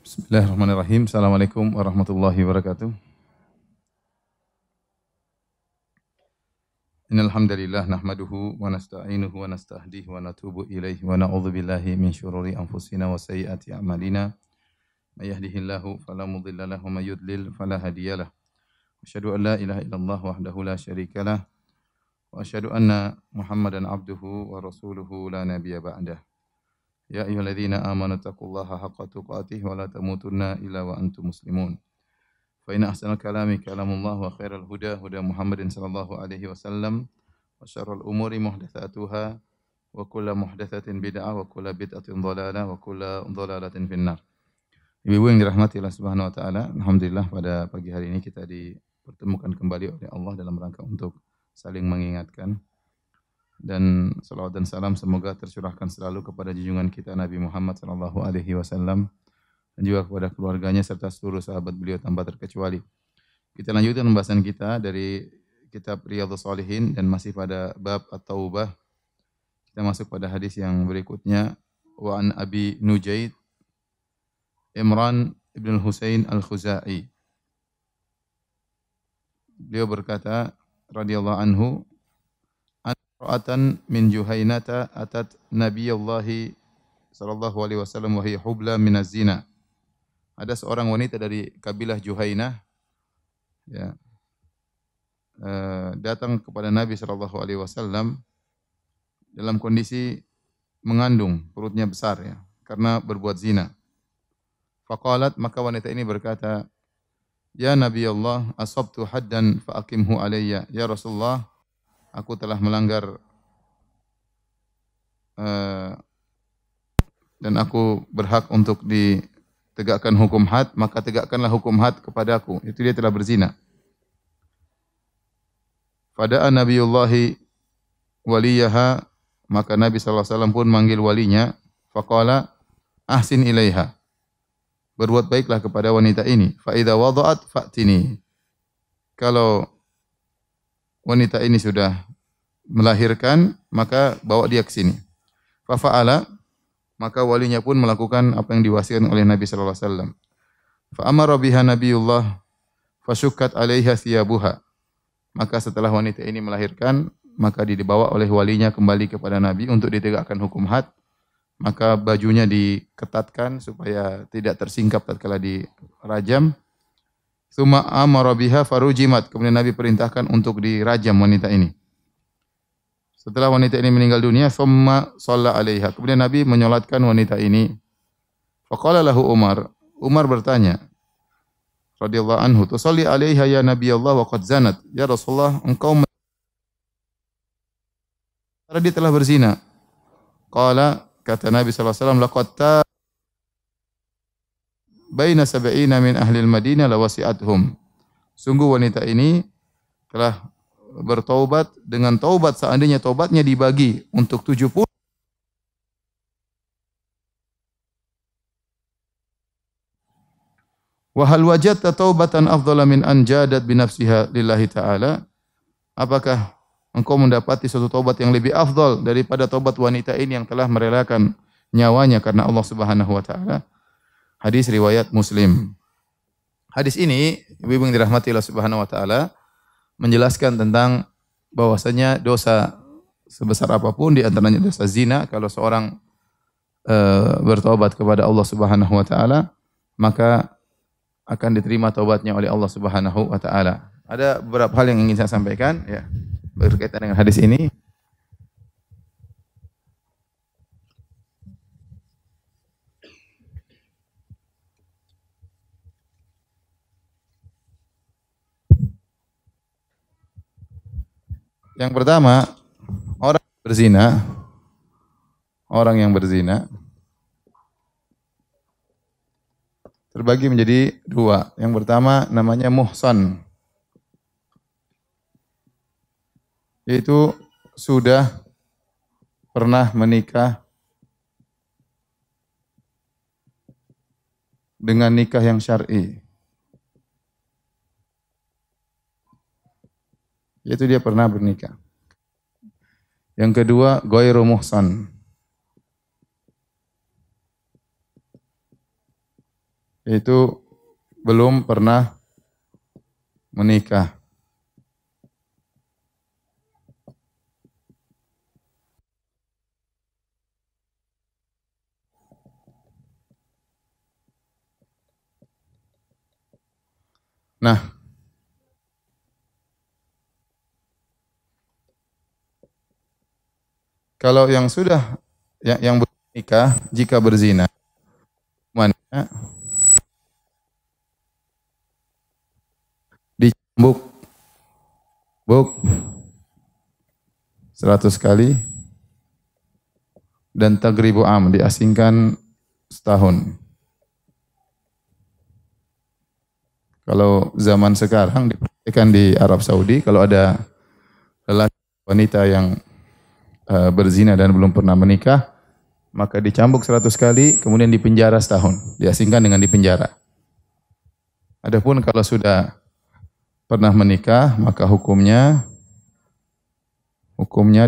Bismillahirrahmanirrahim. Assalamualaikum warahmatullahi wabarakatuh. Innal hamdalillah nahmaduhu wa nasta'inuhu wa nastahdihi wa natubu ilaihi wa na'udzu billahi min syururi anfusina wa sayyiati a'malina. May yahdihillahu fala mudilla lahu wa may yudlil fala hadiyalah. Asyhadu an la ilaha illallah wahdahu la syarikalah wa asyhadu anna Muhammadan abduhu wa rasuluhu la nabiyya ba'dah. Ya ayyuhalladzina amanu taqullaha haqqa tuqatih wa la tamutunna illa wa antum muslimun. Fa inna ahsanal kalami kalamullah wa khairal huda huda Muhammadin sallallahu alaihi wasallam wa syarrul umuri muhdatsatuha wa kullu muhdatsatin bid'ah wa kullu bid'atin dhalalah wa kullu dhalalatin finnar. Ibu-ibu yang dirahmati Allah Subhanahu wa taala, alhamdulillah pada pagi hari ini kita dipertemukan kembali oleh Allah dalam rangka untuk saling mengingatkan. Dan salawat dan salam semoga tercurahkan selalu kepada junjungan kita Nabi Muhammad sallallahu alaihi wasallam dan juga kepada keluarganya serta seluruh sahabat beliau tanpa terkecuali. Kita lanjutkan pembahasan kita dari kitab Riyadhus Shalihin dan masih pada bab At-Taubah. Kita masuk pada hadis yang berikutnya, wa an Abi Nujaid Imran ibn Husain Al-Khuzai. Beliau berkata radhiyallahu anhu, ra'atan min Juhainata atat Nabiyallahi sallallahu alaihi wasallam wa hiya hubla minaz zina. Ada seorang wanita dari kabilah Juhainah ya, datang kepada Nabi sallallahu alaihi wasallam dalam kondisi mengandung, perutnya besar ya, karena berbuat zina. Faqalat, maka wanita ini berkata, "Ya Nabi Allah, asabtu haddan fa aqimhu alayya." Ya Rasulullah, aku telah melanggar dan aku berhak untuk ditegakkan hukum had, maka tegakkanlah hukum had kepadaku. Itu dia telah berzina. Fada'a Nabiyullahi waliyaha, maka Nabi SAW pun manggil walinya. Faqala, ahsin ilaiha. Berbuat baiklah kepada wanita ini. Fa idza wada'at fa'tini. Kalau wanita ini sudah melahirkan, maka bawa dia ke sini. Fa fa'ala, maka walinya pun melakukan apa yang diwasiatkan oleh Nabi sallallahu alaihi wasallam. Fa amara biha Nabiullah fasyukkat 'alaiha thiyabuha. Maka setelah wanita ini melahirkan, maka dibawa oleh walinya kembali kepada Nabi untuk ditegakkan hukum had. Maka bajunya diketatkan supaya tidak tersingkap tatkala dirajam. Tsumma amara biha farujimat. Kemudian Nabi perintahkan untuk dirajam wanita ini. Setelah wanita ini meninggal dunia, tsumma shalla 'alaiha. Kemudian Nabi menyolatkan wanita ini. Faqala lahu Umar. Umar bertanya radhiyallahu anhu, "Tusalli 'alaiha ya Nabi Allah wa qad zanat." Ya Rasulullah, engkau dia telah berzina. Qala, kata Nabi sallallahu alaihi wasallam, "Laqad baina sab'ina min ahli al-Madinah lawasi'athum." Sungguh wanita ini telah bertaubat dengan taubat seandainya taubatnya dibagi untuk 70. Wa hal wajadta taubatan afdhala min an jadat bi nafsiha lillahi ta'ala? Apakah engkau mendapati suatu taubat yang lebih afdal daripada taubat wanita ini yang telah merelakan nyawanya karena Allah Subhanahu wa taala? Hadis riwayat Muslim. Hadis ini, ibu-ibu yang dirahmati Allah Subhanahu wa taala, menjelaskan tentang bahwasanya dosa sebesar apapun, di antaranya dosa zina, kalau seorang bertobat kepada Allah Subhanahu wa taala, maka akan diterima taubatnya oleh Allah Subhanahu wa taala. Ada beberapa hal yang ingin saya sampaikan ya berkaitan dengan hadis ini. Yang pertama, orang yang berzina terbagi menjadi dua. Yang pertama namanya muhsan, yaitu sudah pernah menikah dengan nikah yang syar'i. Yaitu dia pernah bernikah. Yang kedua, ghairu muhsan. Itu belum pernah menikah. Nah, kalau yang sudah yang belum menikah jika berzina, hukumannya dicambuk buk 100 kali dan tagribu am, diasingkan setahun. Kalau zaman sekarang dipraktikkan di Arab Saudi, kalau ada lelaki wanita yang berzina dan belum pernah menikah, maka dicambuk 100 kali, kemudian dipenjara setahun. Diasingkan dengan dipenjara. Adapun kalau sudah pernah menikah, maka hukumnya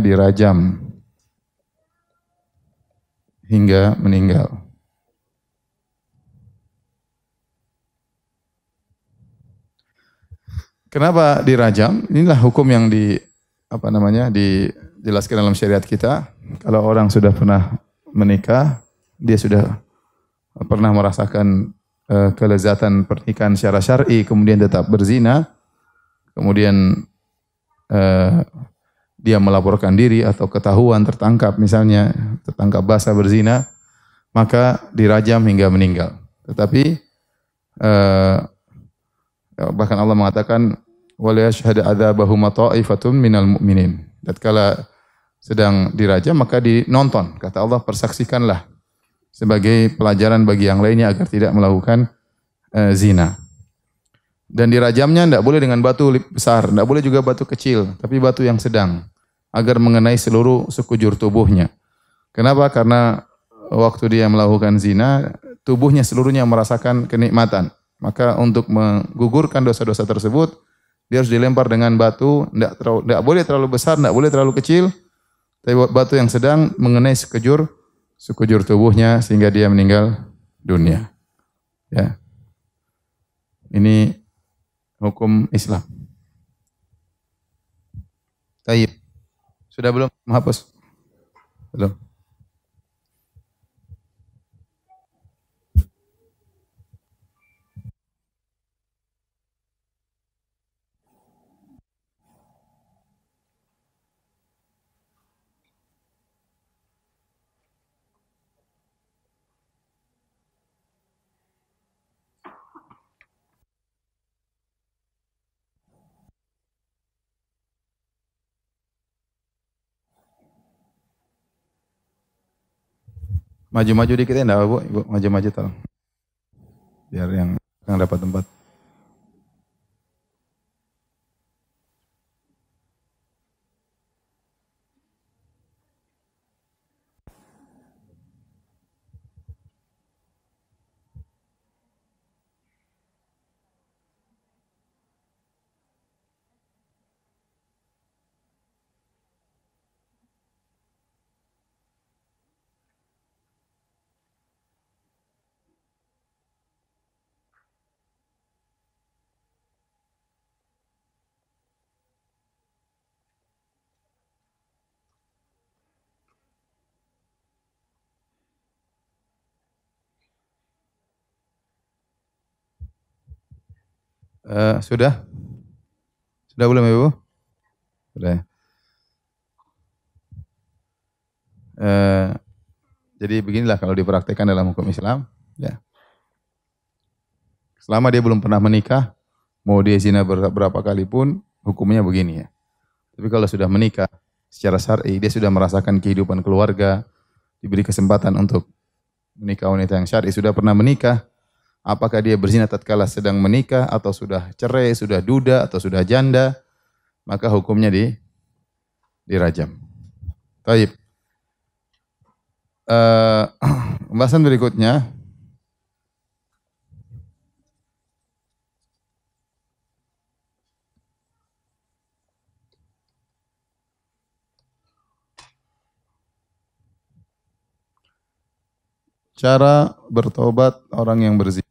dirajam hingga meninggal. Kenapa dirajam? Inilah hukum yang dijelaskan dalam syariat kita. Kalau orang sudah pernah menikah, dia sudah pernah merasakan kelezatan pernikahan secara syar'i, kemudian tetap berzina, kemudian eh, dia melaporkan diri atau ketahuan tertangkap, misalnya tertangkap basah berzina, maka dirajam hingga meninggal. Tetapi eh, bahkan Allah mengatakan wala yashhadu adzabahum ta'ifatun minal mu'minin. Tatkala sedang dirajam maka dinonton, kata Allah, persaksikanlah sebagai pelajaran bagi yang lainnya agar tidak melakukan zina. Dan dirajamnya tidak boleh dengan batu besar, tidak boleh juga batu kecil, tapi batu yang sedang agar mengenai seluruh sekujur tubuhnya. Kenapa? Karena waktu dia melakukan zina, tubuhnya seluruhnya merasakan kenikmatan. Maka untuk menggugurkan dosa-dosa tersebut, dia harus dilempar dengan batu, tidak boleh terlalu besar, tidak boleh terlalu kecil, tapi batu yang sedang mengenai sekujur tubuhnya sehingga dia meninggal dunia. Ya. Ini hukum Islam. Taib. Sudah belum menghapus? Belum. Maju-maju dikit ya, enggak, Bu? Ibu maju-maju tolong. Biar yang dapat tempat. Sudah? Sudah belum, Ibu? Sudah. Eh, jadi beginilah kalau dipraktekkan dalam hukum Islam, ya. Selama dia belum pernah menikah, mau dia zina berapa kali pun, hukumnya begini ya. Tapi kalau sudah menikah secara syar'i, dia sudah merasakan kehidupan keluarga, diberi kesempatan untuk menikah wanita yang syar'i, sudah pernah menikah, apakah dia berzina tatkala sedang menikah atau sudah cerai, sudah duda atau sudah janda, maka hukumnya dirajam. Baik. Pembahasan berikutnya, cara bertobat orang yang berzina.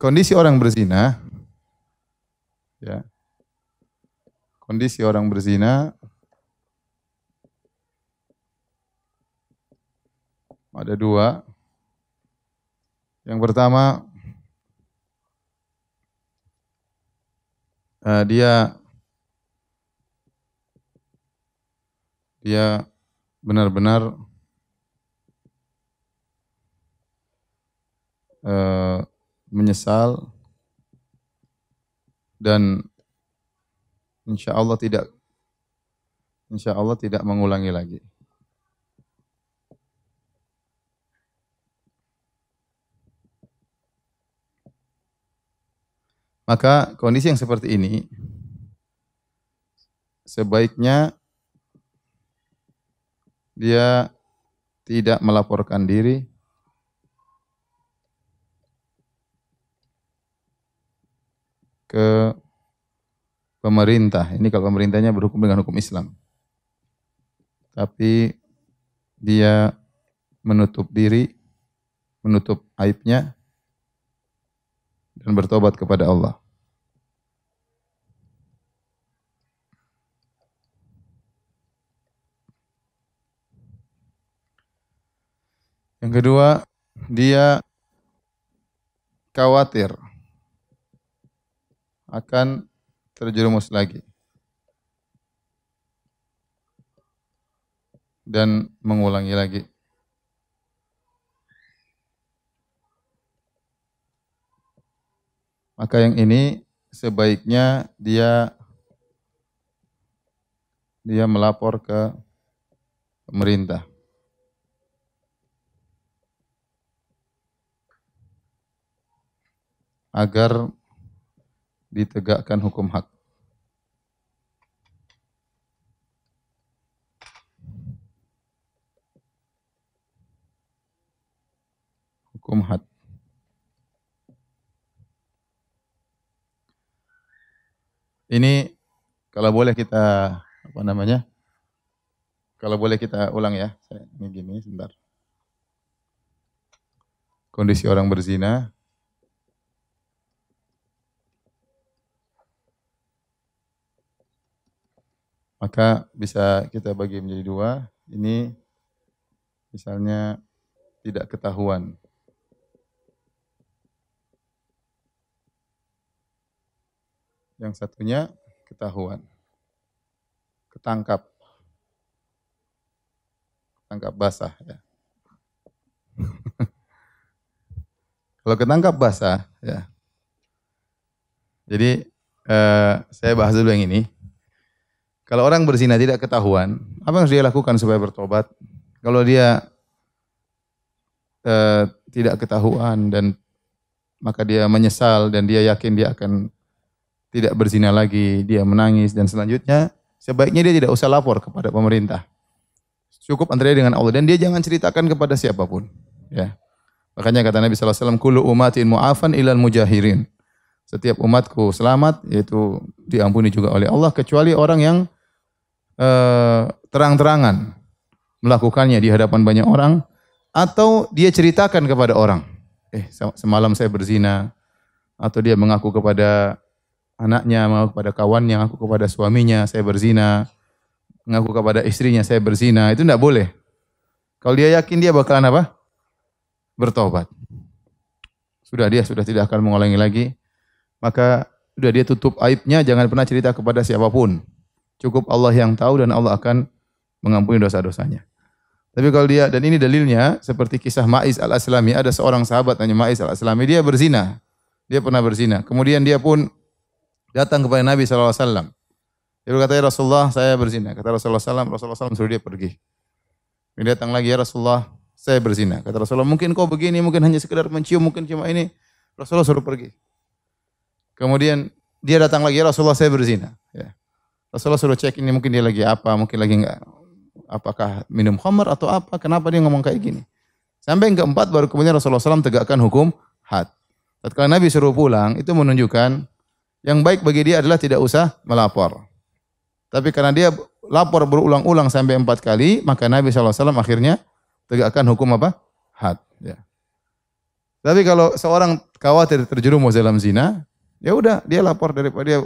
kondisi orang berzina, ya, kondisi orang berzina ada dua. Yang pertama, dia benar-benar menyesal dan insya Allah tidak mengulangi lagi. Maka kondisi yang seperti ini sebaiknya dia tidak melaporkan diri ke pemerintah. Ini kalau pemerintahnya berhukum dengan hukum Islam. Tapi dia menutup diri, menutup aibnya dan bertobat kepada Allah. Yang kedua, dia khawatir akan terjerumus lagi dan mengulangi lagi. Maka yang ini sebaiknya dia melapor ke pemerintah. Agar ditegakkan hukum hak. Hukum had. Ini kalau boleh kita Kalau boleh kita ulang ya. Ini gini sebentar. Kondisi orang berzina. Maka bisa kita bagi menjadi dua. Ini misalnya tidak ketahuan. Yang satunya ketahuan. Ketangkap basah. Ya. Kalau ketangkap basah, ya. Jadi saya bahas dulu yang ini. Kalau orang berzina tidak ketahuan, apa yang harus dia lakukan supaya bertobat? Kalau dia tidak ketahuan dan maka dia menyesal dan dia yakin dia akan tidak berzina lagi, dia menangis dan selanjutnya sebaiknya dia tidak usah lapor kepada pemerintah. Cukup antara dia dengan Allah dan dia jangan ceritakan kepada siapapun. Ya. Makanya kata Nabi SAW, kullu umatin mu'afan ilal mujahirin. Setiap umatku selamat, yaitu diampuni juga oleh Allah, kecuali orang yang terang-terangan melakukannya di hadapan banyak orang, atau dia ceritakan kepada orang. Semalam saya berzina, atau dia mengaku kepada anaknya, mengaku kepada kawannya, mengaku kepada suaminya, saya berzina, mengaku kepada istrinya, saya berzina, itu tidak boleh. Kalau dia yakin dia bakalan apa? Bertobat. Sudah tidak akan mengulangi lagi. Maka sudah dia tutup aibnya, jangan pernah cerita kepada siapapun. Cukup Allah yang tahu dan Allah akan mengampuni dosa-dosanya. Tapi kalau dia, dan ini dalilnya seperti kisah Ma'iz al-Aslami, ada seorang sahabat namanya Ma'iz al-Aslami, dia berzina. Dia pernah berzina. Kemudian dia pun datang kepada Nabi SAW. Dia berkata, ya Rasulullah, saya berzina. Kata Rasulullah SAW suruh dia pergi. Dia datang lagi, ya Rasulullah, saya berzina. Kata Rasulullah, mungkin kau begini, mungkin hanya sekedar mencium, mungkin cuma ini. Rasulullah suruh pergi. Kemudian dia datang lagi, ya Rasulullah, saya berzina. Ya. Rasulullah suruh cek ini, mungkin dia lagi apa, mungkin lagi enggak. Apakah minum khamar atau apa, kenapa dia ngomong kayak gini. Sampai yang keempat, baru kemudian Rasulullah SAW tegakkan hukum had. Tatkala Nabi suruh pulang, itu menunjukkan yang baik bagi dia adalah tidak usah melapor. Tapi karena dia lapor berulang-ulang sampai 4 kali, maka Nabi SAW akhirnya tegakkan hukum apa? Had. Ya. Tapi kalau seorang khawatir terjerumus dalam zina, ya udah dia lapor daripada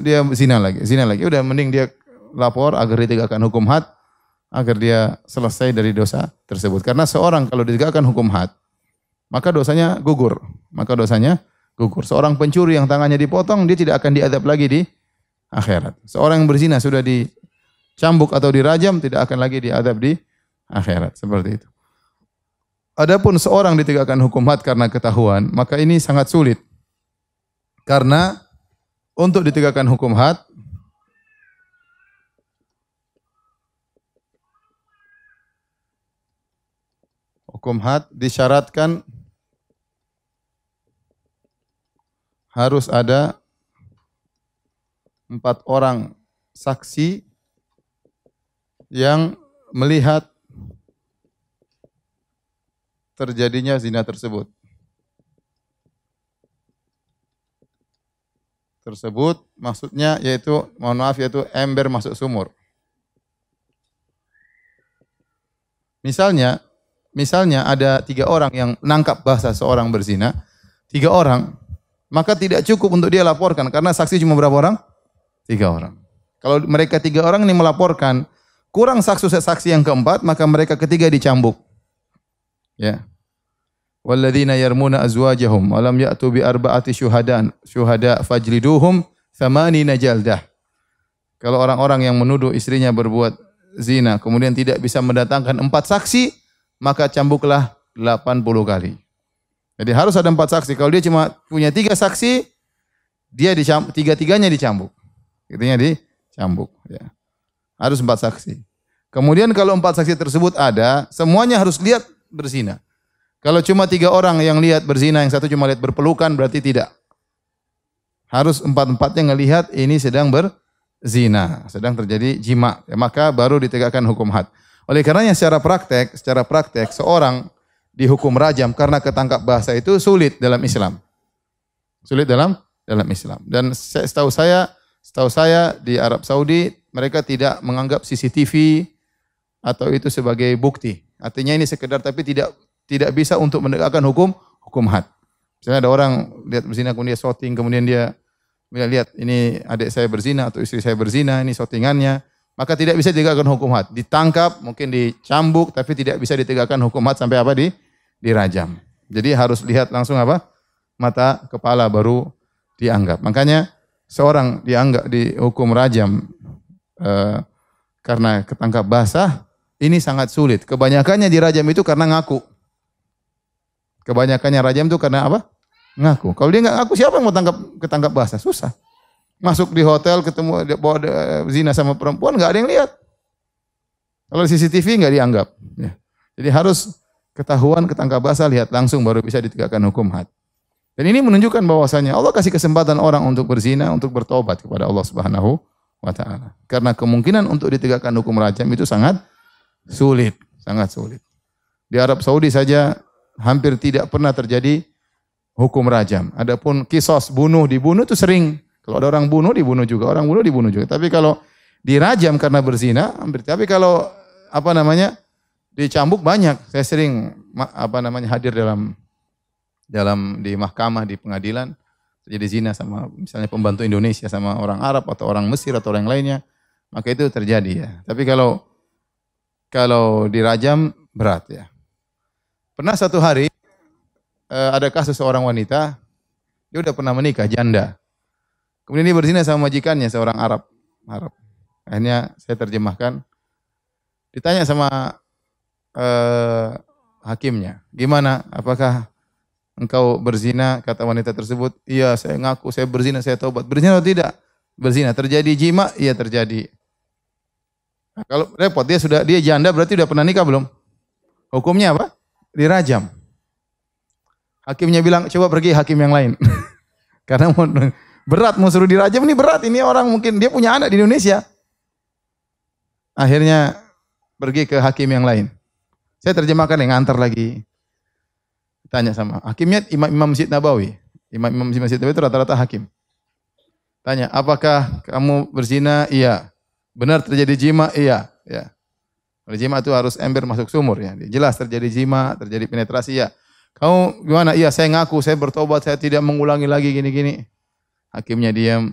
dia zina lagi. Udah mending dia lapor agar ditegakkan hukum had, agar dia selesai dari dosa tersebut. Karena seorang kalau ditegakkan hukum had, maka dosanya gugur. Seorang pencuri yang tangannya dipotong, dia tidak akan diadab lagi di akhirat. Seorang yang berzina sudah dicambuk atau dirajam, tidak akan lagi diadab di akhirat. Seperti itu. Adapun seorang ditegakkan hukum had karena ketahuan, maka ini sangat sulit. Karena untuk ditegakkan hukum had, disyaratkan harus ada 4 orang saksi yang melihat terjadinya zina tersebut. Maksudnya yaitu, yaitu ember masuk sumur. Misalnya ada 3 orang yang menangkap basah seorang berzina, 3 orang, maka tidak cukup untuk dia laporkan karena saksi cuma berapa orang? 3 orang. Kalau mereka 3 orang ini melaporkan, kurang saksi yang keempat, maka mereka ketiga dicambuk. Ya. Walladzina yarmuna azwajahum wa lam ya'tu bi arba'ati syuhada fajliduhum 8 jaldah. Kalau orang-orang yang menuduh istrinya berbuat zina kemudian tidak bisa mendatangkan 4 saksi, maka cambuklah 80 kali. Jadi harus ada 4 saksi. Kalau dia cuma punya 3 saksi, dia tiga-tiganya dicambuk. Intinya dicambuk. Ya. Harus 4 saksi. Kemudian kalau 4 saksi tersebut ada, semuanya harus lihat berzina. Kalau cuma 3 orang yang lihat berzina, yang satu cuma lihat berpelukan, berarti tidak. Harus 4-4-nya ngelihat ini sedang berzina, sedang terjadi jima. Ya, maka baru ditegakkan hukum had. Oleh karenanya secara praktek seorang dihukum rajam karena ketangkap basah itu sulit dalam Islam. Sulit dalam Islam. Dan setahu saya di Arab Saudi mereka tidak menganggap CCTV atau itu sebagai bukti. Artinya ini sekedar tapi tidak bisa untuk menegakkan hukum had. Misalnya ada orang lihat berzina kemudian dia shooting, kemudian dia lihat ini adik saya berzina atau istri saya berzina, ini shootingannya, maka tidak bisa ditegakkan hukum had. Ditangkap, mungkin dicambuk, tapi tidak bisa ditegakkan hukum had sampai apa? Dirajam. Jadi harus lihat langsung apa? Mata kepala baru dianggap. Makanya seorang dianggap dihukum rajam karena ketangkap basah, ini sangat sulit. Kebanyakannya dirajam itu karena ngaku. Kebanyakannya rajam itu karena apa? Ngaku. Kalau dia nggak ngaku, siapa yang mau ketangkap basah? Susah. Masuk di hotel ketemu bawa zina sama perempuan, nggak ada yang lihat. Kalau CCTV nggak dianggap. Ya. Jadi harus ketahuan ketangkap basah, lihat langsung baru bisa ditegakkan hukum had. Dan ini menunjukkan bahwasanya Allah kasih kesempatan orang untuk berzina, untuk bertobat kepada Allah Subhanahu wa taala. Karena kemungkinan untuk ditegakkan hukum rajam itu sangat sulit. Di Arab Saudi saja hampir tidak pernah terjadi hukum rajam. Adapun kisos dibunuh itu sering. Kalau ada orang bunuh dibunuh juga, Tapi kalau dirajam karena berzina, hampir. Tapi kalau dicambuk banyak. Saya sering hadir di mahkamah, di pengadilan, terjadi zina sama misalnya pembantu Indonesia sama orang Arab atau orang Mesir atau orang lainnya, maka itu terjadi ya. Tapi kalau dirajam berat ya. Pernah satu hari ada kasus seorang wanita, dia udah pernah menikah, janda. Kemudian dia berzina sama majikannya, seorang Arab. Akhirnya saya terjemahkan. Ditanya sama hakimnya, gimana? Apakah engkau berzina? Kata wanita tersebut, iya saya ngaku, saya berzina, saya taubat. Berzina atau tidak? Berzina. Terjadi jima? Iya terjadi. Nah, kalau repot, dia janda berarti udah pernah nikah belum? Hukumnya apa? Dirajam. Hakimnya bilang, coba pergi hakim yang lain. Karena berat mau suruh dirajam, ini berat. Ini orang mungkin dia punya anak di Indonesia. Akhirnya pergi ke hakim yang lain. Saya terjemahkan yang ngantar lagi. Tanya sama hakimnya, Imam Masjid Nabawi. Imam Masjid Nabawi itu rata-rata hakim. Tanya, apakah kamu berzina? Iya. Benar terjadi jima? Iya. Ya. Jima itu harus ember masuk sumur ya. Jelas terjadi jima, terjadi penetrasi ya. Kamu gimana? Iya, saya ngaku, saya bertobat, saya tidak mengulangi lagi gini-gini. Hakimnya diam.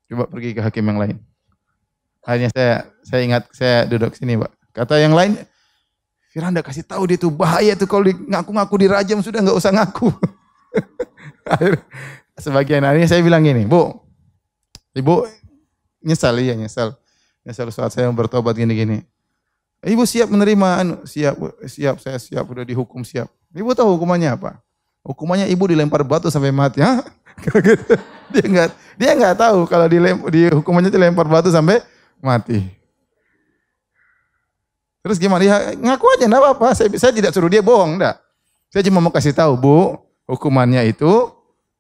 Coba pergi ke hakim yang lain. Akhirnya saya ingat, saya duduk sini, Pak. Kata yang lain, Firanda kasih tahu dia tuh bahaya tuh kalau ngaku-ngaku dirajam, sudah nggak usah ngaku. Sebagian akhirnya saya bilang gini, Bu, Ibu nyesal, iya nyesal. Nyesal saat saya bertobat gini-gini. Ibu siap menerima, siap, saya siap, udah dihukum siap. Ibu tahu hukumannya apa? Hukumannya ibu dilempar batu sampai mati. Hah? Gitu. Dia nggak tahu kalau di hukumannya dilempar batu sampai mati. Terus gimana? Ya, ngaku aja, enggak apa-apa. Saya tidak suruh dia bohong, enggak. Saya cuma mau kasih tahu, Bu, hukumannya itu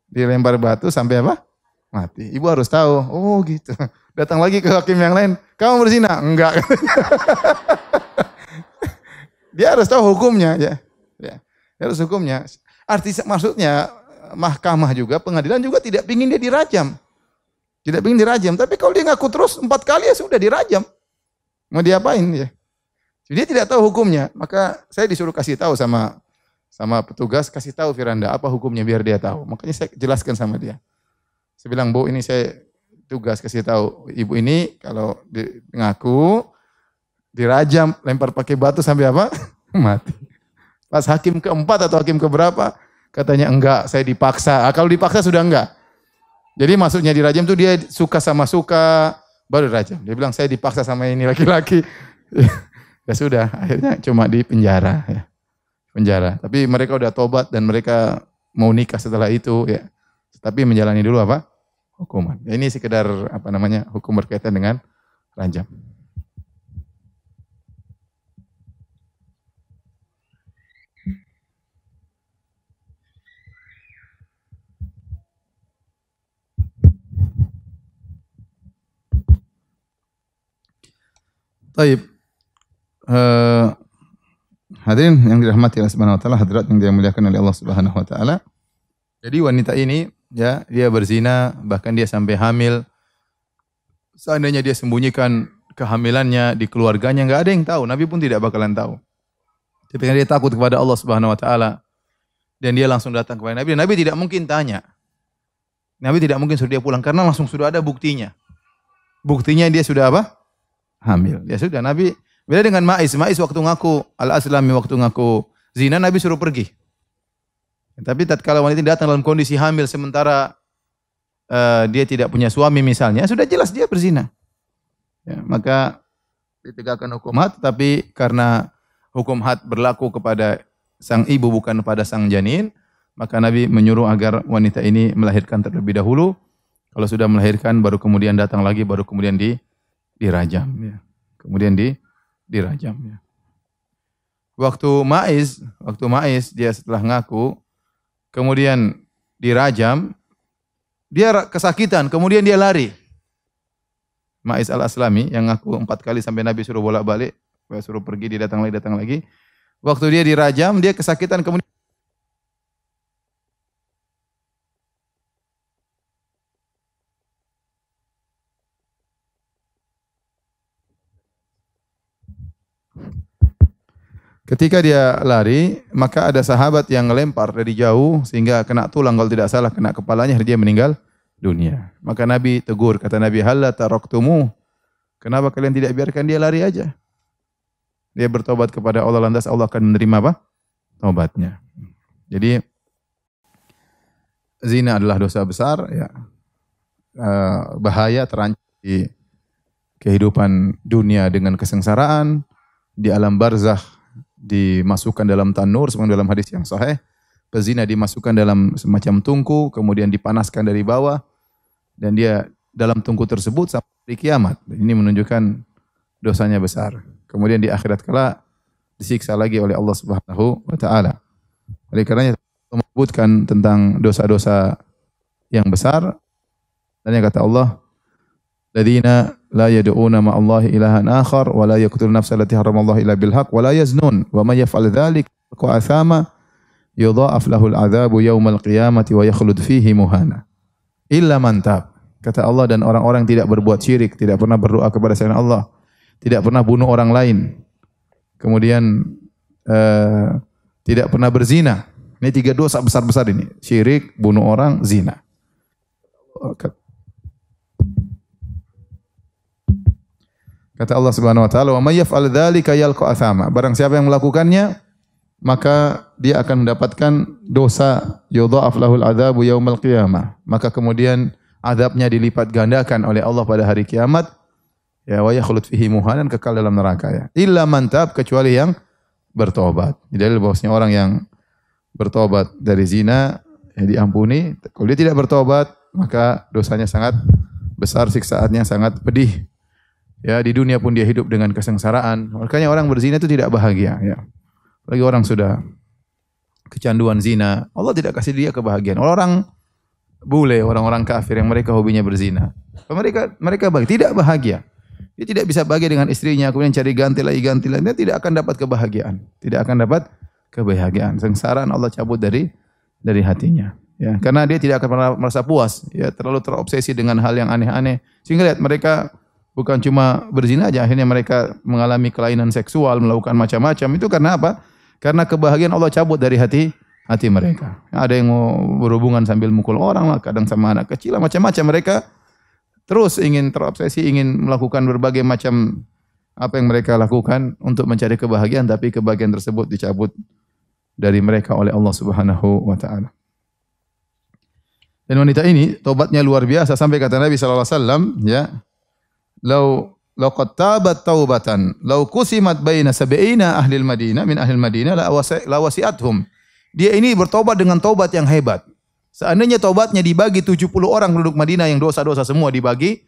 dilempar batu sampai apa? Mati. Ibu harus tahu. Oh, gitu. Datang lagi ke hakim yang lain. Kamu berzina? Enggak. Dia harus tahu hukumnya, ya. Dia harus hukumnya. Maksudnya mahkamah juga, pengadilan juga tidak ingin dia dirajam. Tidak ingin dirajam. Tapi kalau dia ngaku terus 4 kali ya sudah dirajam. Mau diapain ya? Dia tidak tahu hukumnya. Maka saya disuruh kasih tahu sama petugas, kasih tahu Firanda apa hukumnya biar dia tahu. Makanya saya jelaskan sama dia. Saya bilang, Bu, ini saya tugas kasih tahu. Ibu ini kalau ngaku dirajam, lempar pakai batu sampai apa? Mati. Pas hakim keempat atau hakim keberapa, katanya enggak, saya dipaksa. Kalau dipaksa sudah enggak. Jadi maksudnya dirajam tuh dia suka sama suka, baru dirajam. Dia bilang saya dipaksa sama ini laki-laki. Ya sudah, akhirnya cuma di penjara. Ya. Penjara. Tapi mereka udah tobat dan mereka mau nikah setelah itu. Ya. Tapi menjalani dulu apa? Hukuman. Ya, ini sekedar hukum berkaitan dengan rajam. Baik, hadirin yang dirahmati Allah Subhanahu wa taala, hadirat yang dimuliakan oleh Allah Subhanahu wa taala. Jadi wanita ini ya, dia berzina, bahkan dia sampai hamil. Seandainya dia sembunyikan kehamilannya di keluarganya, enggak ada yang tahu, Nabi pun tidak bakalan tahu. Tapi karena dia takut kepada Allah Subhanahu wa taala dan dia langsung datang kepada Nabi. Nabi tidak mungkin tanya. Nabi tidak mungkin suruh dia pulang karena langsung sudah ada buktinya. Buktinya dia sudah apa? Hamil. Ya sudah, Nabi beda dengan Ma'is. Ma'is waktu ngaku Al-Aslami, waktu ngaku zina, Nabi suruh pergi. Tapi tatkala wanita datang dalam kondisi hamil sementara dia tidak punya suami misalnya, sudah jelas dia berzina. Ya, maka ditegakkan hukum had, tapi karena hukum had berlaku kepada sang ibu bukan pada sang janin, maka Nabi menyuruh agar wanita ini melahirkan terlebih dahulu. Kalau sudah melahirkan baru kemudian datang lagi, baru kemudian dirajam, ya. Kemudian dirajam, ya. Waktu Ma'is dia setelah ngaku, kemudian dirajam, dia kesakitan, kemudian dia lari. Ma'is al-Aslami yang ngaku 4 kali sampai Nabi suruh bolak-balik, suruh pergi, dia datang lagi. Waktu dia dirajam, dia kesakitan, kemudian ketika dia lari, maka ada sahabat yang melempar dari jauh sehingga kena tulang, kalau tidak salah kena kepalanya, dia meninggal dunia. Maka Nabi tegur, kata Nabi, halla taraktumu, kenapa kalian tidak biarkan dia lari aja? Dia bertobat kepada Allah, lantas Allah akan menerima apa? Taubatnya. Jadi zina adalah dosa besar, ya. Bahaya, terancam di kehidupan dunia dengan kesengsaraan, di alam barzakh dimasukkan dalam tanur, seperti dalam hadis yang sahih, pezina dimasukkan dalam semacam tungku, kemudian dipanaskan dari bawah, dan dia dalam tungku tersebut sampai kiamat. Ini menunjukkan dosanya besar. Kemudian di akhirat kala disiksa lagi oleh Allah Subhanahu wa taala. Oleh karenanya menyebutkan tentang dosa-dosa yang besar, dan yang kata Allah, ladzina la yad'una ma'allahi ilahan akhar wa la yaqtuluna nafsa allati haramallahu illa bil haqq wa la yaznun wa may yaf'al dzalika yalqa athama yudha'af lahu al-'adzabu yaumal qiyamati wa yakhlud fihi muhana illa man tab. Kata Allah, dan orang-orang tidak berbuat syirik, tidak pernah berdoa kepada selain Allah, tidak pernah bunuh orang lain, kemudian tidak pernah berzina, Ini 3 dosa besar-besar ini. Syirik, bunuh orang, zina. Kata Allah Subhanahu wa taala, "Wa may yaf'al dzalika yalqa athama." Barang siapa yang melakukannya, maka dia akan mendapatkan dosa, yudha'af lahul adzabu yaumal qiyamah. Maka kemudian azabnya dilipat gandakan oleh Allah pada hari kiamat. Ya, wa yakhlud fihi muhanan, kekal dalam neraka ya. Illa man tab, kecuali yang bertobat. Jadi bahwasanya orang yang bertobat dari zina ya diampuni. Kalau dia tidak bertobat, maka dosanya sangat besar, siksaannya sangat pedih. Ya, di dunia pun dia hidup dengan kesengsaraan. Makanya orang berzina itu tidak bahagia ya. Apalagi orang sudah kecanduan zina, Allah tidak kasih dia kebahagiaan. Orang bule, orang-orang kafir yang mereka hobinya berzina. Mereka tidak bahagia. Dia tidak bisa bahagia dengan istrinya, kemudian cari ganti lagi. Dia tidak akan dapat kebahagiaan. Tidak akan dapat kebahagiaan. Sengsaraan Allah cabut dari hatinya. Ya, karena dia tidak akan pernah merasa puas. Ya, terlalu terobsesi dengan hal yang aneh-aneh. Sehingga lihat mereka bukan cuma berzina aja, akhirnya mereka mengalami kelainan seksual, melakukan macam-macam. Itu karena apa? Karena kebahagiaan Allah cabut dari hati mereka. Ada yang mau berhubungan sambil mukul orang lah, kadang sama anak kecil lah, macam-macam. Mereka terus ingin terobsesi, ingin melakukan berbagai macam apa yang mereka lakukan untuk mencari kebahagiaan, tapi kebahagiaan tersebut dicabut dari mereka oleh Allah Subhanahu wa taala. Dan wanita ini tobatnya luar biasa sampai kata Nabi sallallahu alaihi wasallam, ya, laqad tabat taubatan law qusimat baina sab'ina ahli al-Madinah min ahli al-Madinah la wasi'athum. Dia ini bertobat dengan tobat yang hebat. Seandainya tobatnya dibagi 70 orang penduduk Madinah yang dosa-dosa semua dibagi,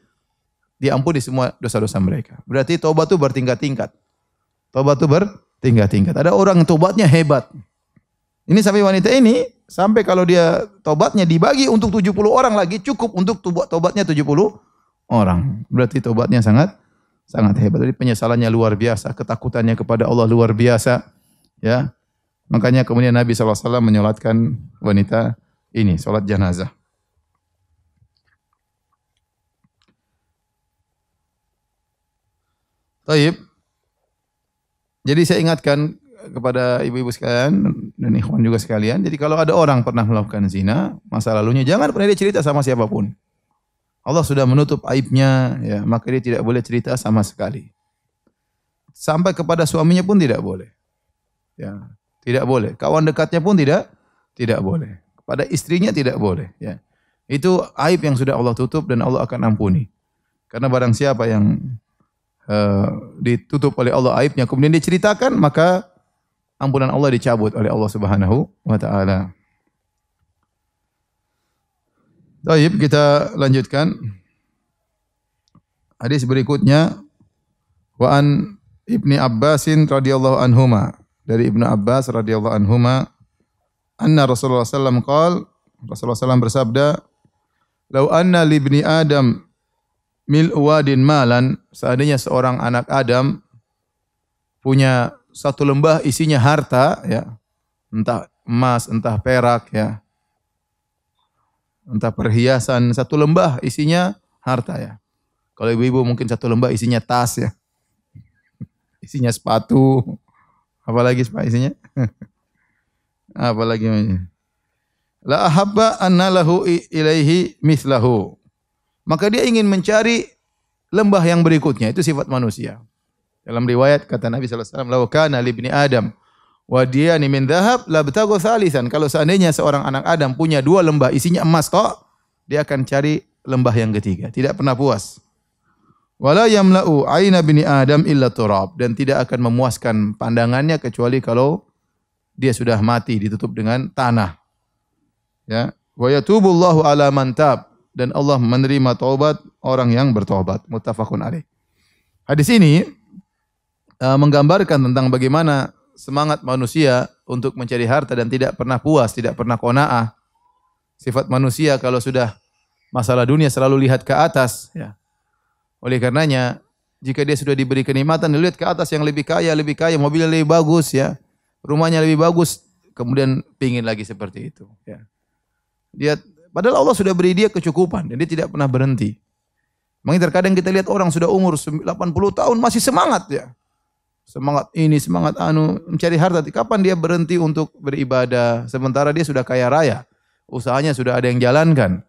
diampuni semua dosa-dosa mereka. Berarti tobat itu bertingkat-tingkat. Tobat itu bertingkat-tingkat. Ada orang yang tobatnya hebat. Ini sampai wanita ini sampai kalau dia tobatnya dibagi untuk 70 orang lagi cukup untuk tobatnya 70 orang. Berarti tobatnya sangat hebat. Jadi penyesalannya luar biasa, ketakutannya kepada Allah luar biasa. Ya, makanya kemudian Nabi SAW menyolatkan wanita ini, solat jenazah. Taib. Jadi saya ingatkan kepada ibu-ibu sekalian dan ikhwan juga sekalian. Jadi kalau ada orang pernah melakukan zina, masa lalunya jangan pernah dia cerita sama siapapun. Allah sudah menutup aibnya, ya, maka dia tidak boleh cerita sama sekali. Sampai kepada suaminya pun tidak boleh. Ya, tidak boleh. Kawan dekatnya pun tidak boleh. Kepada istrinya tidak boleh. Ya. Itu aib yang sudah Allah tutup dan Allah akan ampuni. Karena barang siapa yang ditutup oleh Allah aibnya, kemudian diceritakan, maka ampunan Allah dicabut oleh Allah Subhanahu wa taala. Baik, kita lanjutkan. Hadis berikutnya, wa an Ibni Abbasin radhiyallahu anhuma, dari Ibnu Abbas radhiyallahu anhuma, anna Rasulullah sallallahu alaihi wasallam qaal, Rasulullah sallallahu bersabda, "Lau anna li ibni Adam mil'u wadin malan," seandainya seorang anak Adam punya satu lembah isinya harta, ya, entah emas, entah perak, ya, entah perhiasan, satu lembah isinya harta, ya. Kalau ibu-ibu mungkin satu lembah isinya tas, ya. Isinya sepatu. Apalagi isinya? Apalagi la ahabba anna lahu ilaihi mislahu. Maka dia ingin mencari lembah yang berikutnya, itu sifat manusia. Dalam riwayat kata Nabi sallallahu alaihi wasallam, "Lau kana li ibni Adam wadiyani min dhahab labtaghu thalithan." Kalau seandainya seorang anak Adam punya 2 lembah isinya emas tok, dia akan cari lembah yang ketiga, tidak pernah puas. Wala yamla'u aina bini Adam illa turab, dan tidak akan memuaskan pandangannya kecuali kalau dia sudah mati ditutup dengan tanah. Ya, wa yatubullahu ala man tab, dan Allah menerima taubat orang yang bertobat. Muttafaqun alaih. Hadis ini menggambarkan tentang bagaimana semangat manusia untuk mencari harta dan tidak pernah puas, tidak pernah qanaah. Sifat manusia kalau sudah masalah dunia selalu lihat ke atas, ya. Oleh karenanya, jika dia sudah diberi kenikmatan, dia lihat ke atas yang lebih kaya, mobilnya lebih bagus, ya. Rumahnya lebih bagus, kemudian pingin lagi seperti itu, ya. Dia padahal Allah sudah beri dia kecukupan dan dia tidak pernah berhenti. Makanya terkadang kita lihat orang sudah umur 80 tahun masih semangat, ya. semangat ini, semangat anu, mencari harta. Kapan dia berhenti untuk beribadah? Sementara dia sudah kaya raya, usahanya sudah ada yang jalankan.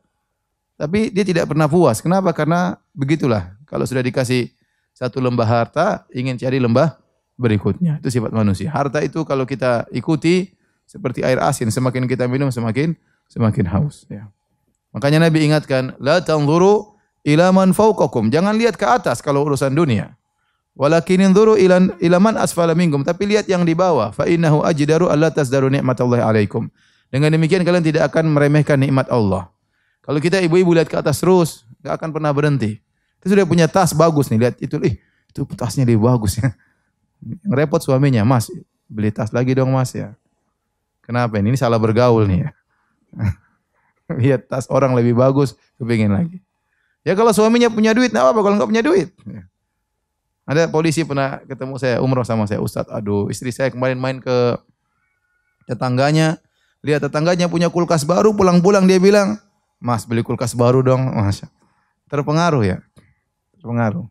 Tapi dia tidak pernah puas. Kenapa? Karena begitulah. Kalau sudah dikasih satu lembah harta, ingin cari lembah berikutnya. Itu sifat manusia. Harta itu kalau kita ikuti seperti air asin, semakin kita minum semakin haus. Ya. Makanya Nabi ingatkan, la tanzuru ila man fawqakum. Jangan lihat ke atas kalau urusan dunia. Walakin inzuru ila man asfala minkum. Tapi lihat yang di bawah. Fa innahu ajdaru alla tasdaru ni'matallahi alaikum. Dengan demikian kalian tidak akan meremehkan nikmat Allah. Kalau kita ibu-ibu lihat ke atas terus, enggak akan pernah berhenti. Itu sudah punya tas bagus nih, lihat itu tasnya lebih bagus ya. Yang repot suaminya, Mas, beli tas lagi dong Mas ya. Kenapa ini? Ini salah bergaul nih ya. Lihat tas orang lebih bagus, kepingin lagi. Ya kalau suaminya punya duit, enggak apa-apa kalau enggak punya duit. Ya. Ada polisi pernah ketemu saya, umroh sama saya, Ustaz, aduh istri saya kemarin main ke tetangganya, lihat tetangganya punya kulkas baru, pulang-pulang dia bilang, Mas beli kulkas baru dong. Masya. Terpengaruh ya. Terpengaruh.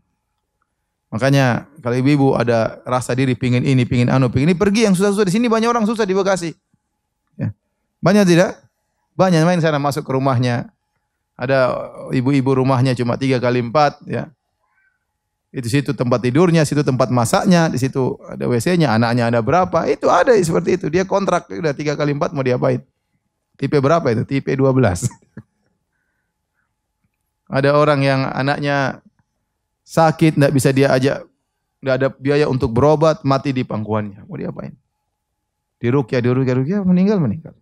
Makanya kalau ibu-ibu ada rasa diri pingin ini, pingin anu, pingin ini, pergi yang susah-susah. Di sini banyak orang susah di Bekasi. Ya. Banyak tidak? Banyak main sana masuk ke rumahnya. Ada ibu-ibu rumahnya cuma 3x4 ya. Itu situ tempat tidurnya, situ tempat masaknya, di situ ada WC-nya, anaknya ada berapa? Itu ada seperti itu. Dia kontrak udah 3x4 mau diapain? Tipe berapa itu? Tipe 12. Ada orang yang anaknya sakit, tidak bisa dia ajak, tidak ada biaya untuk berobat, mati di pangkuannya. Mau diapain? Diruqyah, meninggal.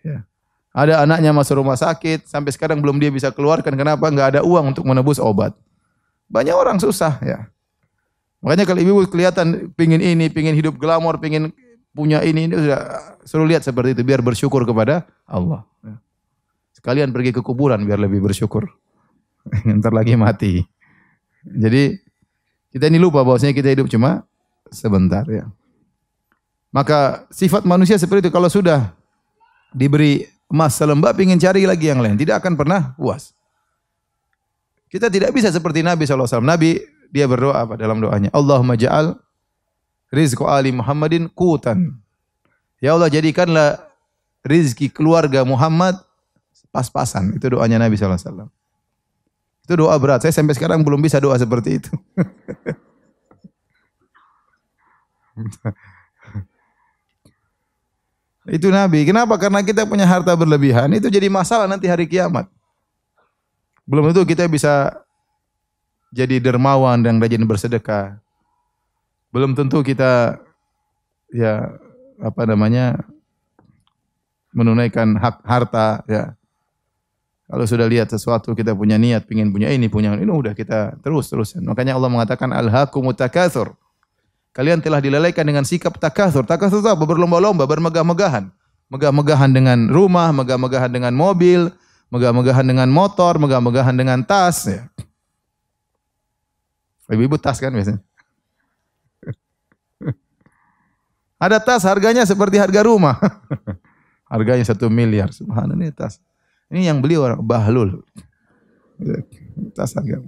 Ya. Ada anaknya masuk rumah sakit, sampai sekarang belum dia bisa keluarkan. Kenapa? Enggak ada uang untuk menebus obat. Banyak orang susah. Ya. Makanya kalau ibu kelihatan pingin ini, pingin hidup glamor, pingin punya ini sudah suruh lihat seperti itu, biar bersyukur kepada Allah. Ya. Sekalian pergi ke kuburan biar lebih bersyukur. Ntar lagi mati. Jadi kita ini lupa bahwasanya kita hidup cuma sebentar ya. Maka sifat manusia seperti itu, kalau sudah diberi emas selembab ingin cari lagi yang lain, tidak akan pernah puas. Kita tidak bisa seperti Nabi SAW. Nabi dia berdoa apa dalam doanya? Allahumma ja'al rizqa ali Muhammadin qutan. Ya Allah, jadikanlah rizki keluarga Muhammad pas-pasan. Itu doanya Nabi SAW. Itu doa berat. Saya sampai sekarang belum bisa doa seperti itu. Itu Nabi. Kenapa? Karena kita punya harta berlebihan. Itu jadi masalah nanti hari kiamat. Belum tentu kita bisa jadi dermawan dan rajin bersedekah. Belum tentu kita menunaikan hak harta ya. Kalau sudah lihat sesuatu kita punya niat pingin punya ini udah kita terus-terusan. Makanya Allah mengatakan alhaakumut takatsur. Kalian telah dilalaikan dengan sikap takatsur. Takatsur itu apa? Berlomba-lomba, bermegah-megahan. Megah-megahan dengan rumah, megah-megahan dengan mobil, megah-megahan dengan motor, megah-megahan dengan tas ya. Ibu-ibu tas kan biasanya. Ada tas harganya seperti harga rumah. Harganya 1 miliar. Subhanallah, ini tas. Ini yang beli orang bahlul. Tas harga.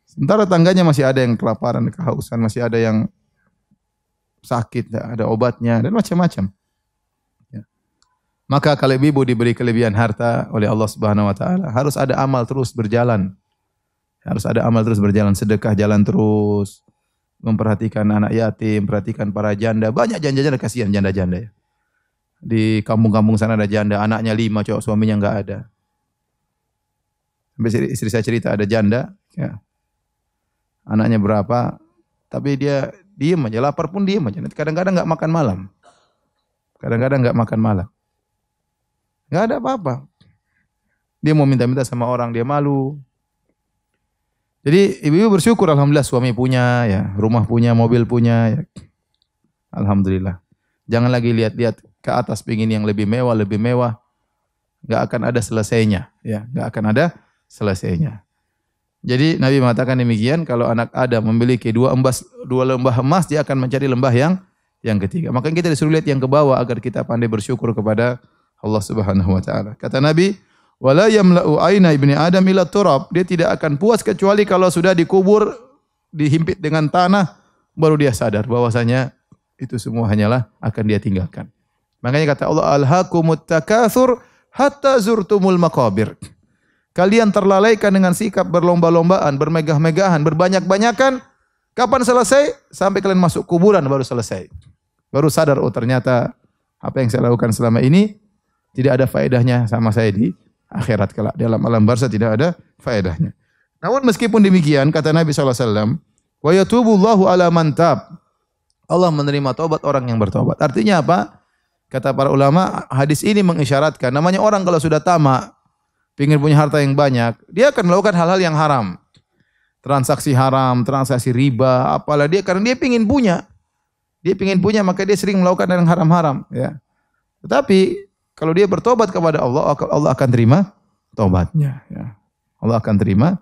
Sementara tangganya masih ada yang kelaparan, kehausan, masih ada yang sakit, ada obatnya dan macam-macam. Ya. Maka kalau ibu diberi kelebihan harta oleh Allah Subhanahu wa taala, harus ada amal terus berjalan. Harus ada amal terus berjalan, sedekah jalan terus, memperhatikan anak yatim, perhatikan para janda. Banyak janda-janda, kasihan janda-janda ya. Di kampung-kampung sana ada janda, anaknya 5, cowok suaminya enggak ada. Sampai istri saya cerita ada janda, ya. Anaknya berapa, tapi dia diem aja, lapar pun diem aja. Kadang-kadang enggak makan malam. Kadang-kadang enggak makan malam. Enggak ada apa-apa. Dia mau minta-minta sama orang, dia malu. Jadi ibu-ibu bersyukur, alhamdulillah suami punya, ya, rumah punya, mobil punya, ya. Alhamdulillah. Jangan lagi lihat-lihat ke atas pengin yang lebih mewah, enggak akan ada selesainya, ya, enggak akan ada selesainya. Jadi Nabi mengatakan demikian, kalau anak Adam memiliki 2 lembah emas, dia akan mencari lembah yang ketiga. Makanya kita disuruh lihat yang ke bawah agar kita pandai bersyukur kepada Allah Subhanahu wa taala. Kata Nabi, wala yamla'u aina ibni Adam ila turab. Dia tidak akan puas kecuali kalau sudah dikubur dihimpit dengan tanah, baru dia sadar bahwasanya itu semua hanyalah akan dia tinggalkan. Makanya kata Allah, alhaakumut takatsur hatta zurtumul maqabir. Kalian terlalaikan dengan sikap berlomba-lombaan, bermegah-megahan, berbanyak-banyakan. Kapan selesai? Sampai kalian masuk kuburan baru selesai. Baru sadar, oh ternyata apa yang saya lakukan selama ini tidak ada faedahnya sama saya di akhirat kelak. Dalam alam barzah tidak ada faedahnya. Namun meskipun demikian, kata Nabi SAW, wa yatubullahu ala man tab. Allah menerima taubat orang yang bertobat. Artinya apa? Kata para ulama, hadis ini mengisyaratkan, namanya orang kalau sudah tamak, ingin punya harta yang banyak, dia akan melakukan hal-hal yang haram. Transaksi haram, transaksi riba, apalah dia, karena dia ingin punya. Dia ingin punya, maka dia sering melakukan yang haram-haram. Ya. Tetapi, kalau dia bertobat kepada Allah, Allah akan terima taubatnya. Ya. Allah akan terima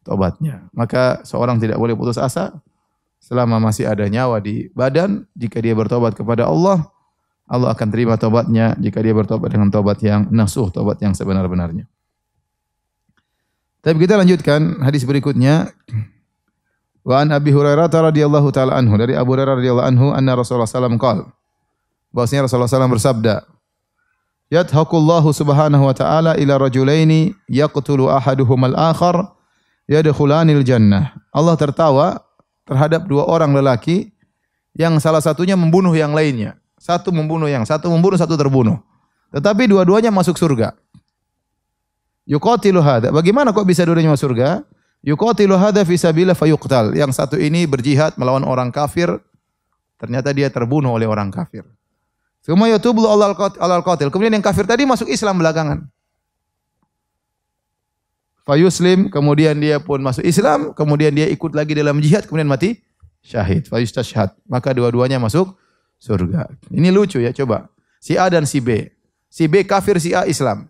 taubatnya. Maka seorang tidak boleh putus asa, selama masih ada nyawa di badan, jika dia bertobat kepada Allah, Allah akan terima taubatnya jika dia bertobat dengan taubat yang nasuh, taubat yang sebenar-benarnya. Tapi kita lanjutkan hadis berikutnya. Wa an Abi Hurairah radhiyallahu taala anhu, dari Abu Hurairah radhiyallahu anhu, anna Rasulullah sallallahu alaihi wasallam qala, bahwasanya Rasulullah sallallahu bersabda, yadhaqullahu subhanahu wa ta'ala ila rajulaini yaqtulu ahaduhumal akhar yadkhulanil jannah. Allah tertawa terhadap dua orang lelaki yang salah satunya membunuh yang lainnya. Satu membunuh, satu terbunuh. Tetapi dua-duanya masuk surga. Yuqatilu hadha. Bagaimana kok bisa dua-duanya masuk surga? Yuqatilu hadha fi sabilillah fayuqtal. Yang satu ini berjihad melawan orang kafir, ternyata dia terbunuh oleh orang kafir. Tsumma yatubu alal qatil. Kemudian yang kafir tadi masuk Islam belakangan. Fayuslim, kemudian dia pun masuk Islam, kemudian dia ikut lagi dalam jihad, kemudian mati syahid. Fayustashhad. Maka dua-duanya masuk surga. Ini lucu ya, coba. Si A dan si B. Si B kafir, si A Islam.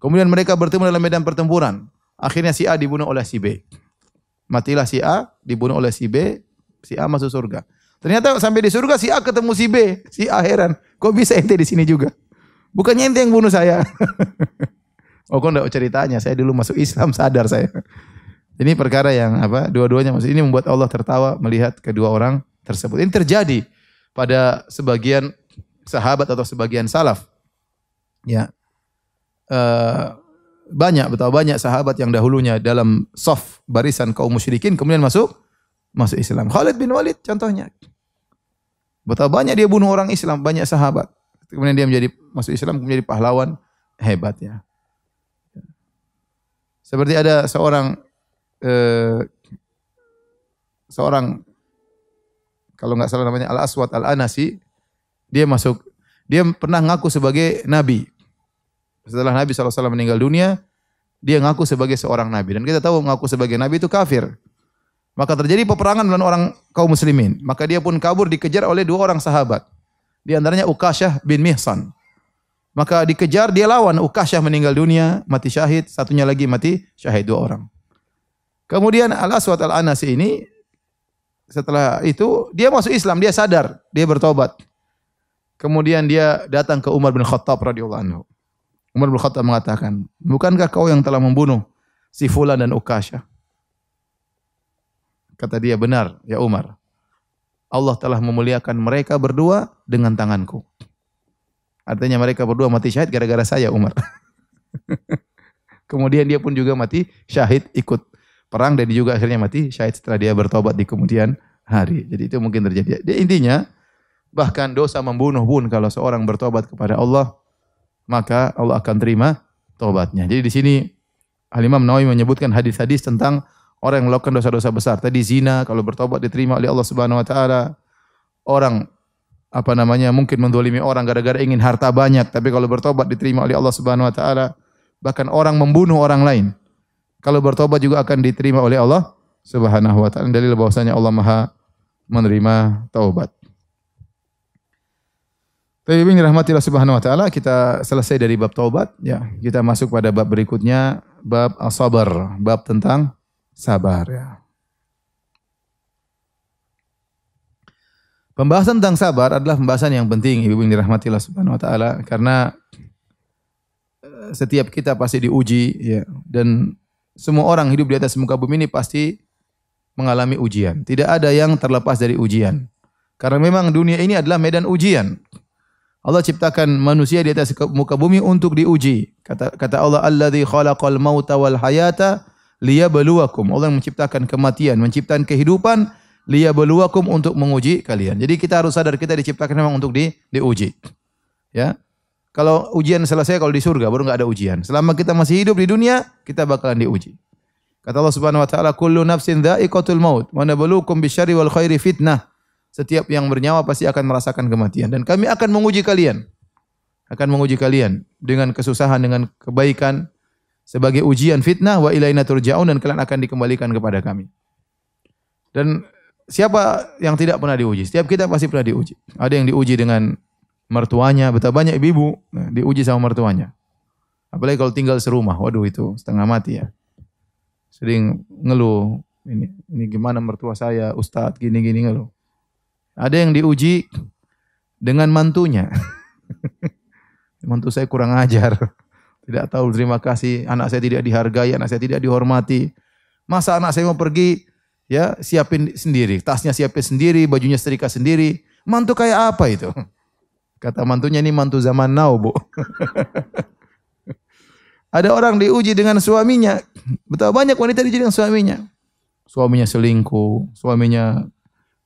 Kemudian mereka bertemu dalam medan pertempuran. Akhirnya si A dibunuh oleh si B. Matilah si A, dibunuh oleh si B, si A masuk surga. Ternyata sampai di surga si A ketemu si B. Si A heran, kok bisa ente di sini juga? Bukannya ente yang bunuh saya. Oh, kok enggak ceritanya? Saya dulu masuk Islam, sadar saya. Ini perkara yang apa? Dua-duanya masuk. Ini membuat Allah tertawa melihat kedua orang tersebut. Ini terjadi pada sebagian sahabat atau sebagian salaf. Ya. Betapa banyak sahabat yang dahulunya dalam saf barisan kaum musyrikin kemudian masuk Islam. Khalid bin Walid contohnya. Betapa banyak dia bunuh orang Islam, banyak sahabat. Kemudian dia masuk Islam, kemudian menjadi pahlawan hebat ya. Seperti ada seorang kalau nggak salah namanya Al-Aswad Al-Anasi, dia pernah ngaku sebagai nabi. Setelah Nabi SAW meninggal dunia, dia ngaku sebagai seorang nabi. Dan kita tahu ngaku sebagai nabi itu kafir. Maka terjadi peperangan dengan orang kaum muslimin. Maka dia pun kabur, dikejar oleh dua orang sahabat. Di antaranya Uqasyah bin Mihsan. Maka dikejar, dia lawan. Uqasyah meninggal dunia, mati syahid. Satunya lagi mati syahid, dua orang. Kemudian Al-Aswad Al-Anasi ini, setelah itu, dia masuk Islam, dia sadar, dia bertobat. Kemudian dia datang ke Umar bin Khattab radhiyallahu anhu. Umar bin Khattab mengatakan, bukankah kau yang telah membunuh si Fulan dan Uqasyah? Kata dia, benar ya Umar. Allah telah memuliakan mereka berdua dengan tanganku. Artinya mereka berdua mati syahid gara-gara saya Umar. Kemudian dia pun juga mati syahid ikut perang dan juga akhirnya mati syahid setelah dia bertobat di kemudian hari. Jadi itu mungkin terjadi. Intinya bahkan dosa membunuh pun kalau seorang bertobat kepada Allah, maka Allah akan terima taubatnya. Jadi di sini Al-Imam Nawawi menyebutkan hadis-hadis tentang orang yang melakukan dosa-dosa besar. Tadi zina kalau bertobat diterima oleh Allah Subhanahu wa taala. Orang mungkin mendolimi orang gara-gara ingin harta banyak, tapi kalau bertobat diterima oleh Allah Subhanahu wa taala. Bahkan orang membunuh orang lain, kalau bertobat juga akan diterima oleh Allah Subhanahu wa taala. Dalil bahwasanya Allah Maha menerima taubat. Tapi ini rahmatillah Subhanahu wa taala, kita selesai dari bab taubat ya. Kita masuk pada bab berikutnya, bab as-sabar, bab tentang sabar ya. Pembahasan tentang sabar adalah pembahasan yang penting Ibu yang dirahmatillah Subhanahu wa taala, karena setiap kita pasti diuji ya, dan semua orang hidup di atas muka bumi ini pasti mengalami ujian. Tidak ada yang terlepas dari ujian. Karena memang dunia ini adalah medan ujian. Allah ciptakan manusia di atas muka bumi untuk diuji. Kata Allah, "Alladzi khalaqal mauta wal hayata liyabluwakum." Allah yang menciptakan kematian, menciptakan kehidupan liyabluwakum, untuk menguji kalian. Jadi kita harus sadar kita diciptakan memang untuk diuji. Ya. Kalau ujian selesai, kalau di surga baru enggak ada ujian. Selama kita masih hidup di dunia, kita bakalan diuji. Kata Allah Subhanahu wa taala, "Kullu nafsin dha'iqatul maut wa nabluukum bisyarri wal khairi fitnah." Setiap yang bernyawa pasti akan merasakan kematian, dan kami akan menguji kalian. Akan menguji kalian dengan kesusahan, dengan kebaikan, sebagai ujian fitnah. Wa ilaina turja'un, dan kalian akan dikembalikan kepada kami. Dan siapa yang tidak pernah diuji? Setiap kita pasti pernah diuji. Ada yang diuji dengan mertuanya, betapa banyak ibu-ibu diuji sama mertuanya. Apalagi kalau tinggal serumah, waduh itu setengah mati ya. Sering ngeluh, ini gimana mertua saya, Ustadz, gini-gini ngeluh. Ada yang diuji dengan mantunya. Mantu saya kurang ajar, tidak tahu terima kasih, anak saya tidak dihargai, anak saya tidak dihormati. Masa anak saya mau pergi, ya siapin sendiri, tasnya siapin sendiri, bajunya setrika sendiri. Mantu kayak apa itu? Kata mantunya, ini mantu zaman now, Bu. Ada orang diuji dengan suaminya. Betapa banyak wanita diuji dengan suaminya. Suaminya selingkuh, suaminya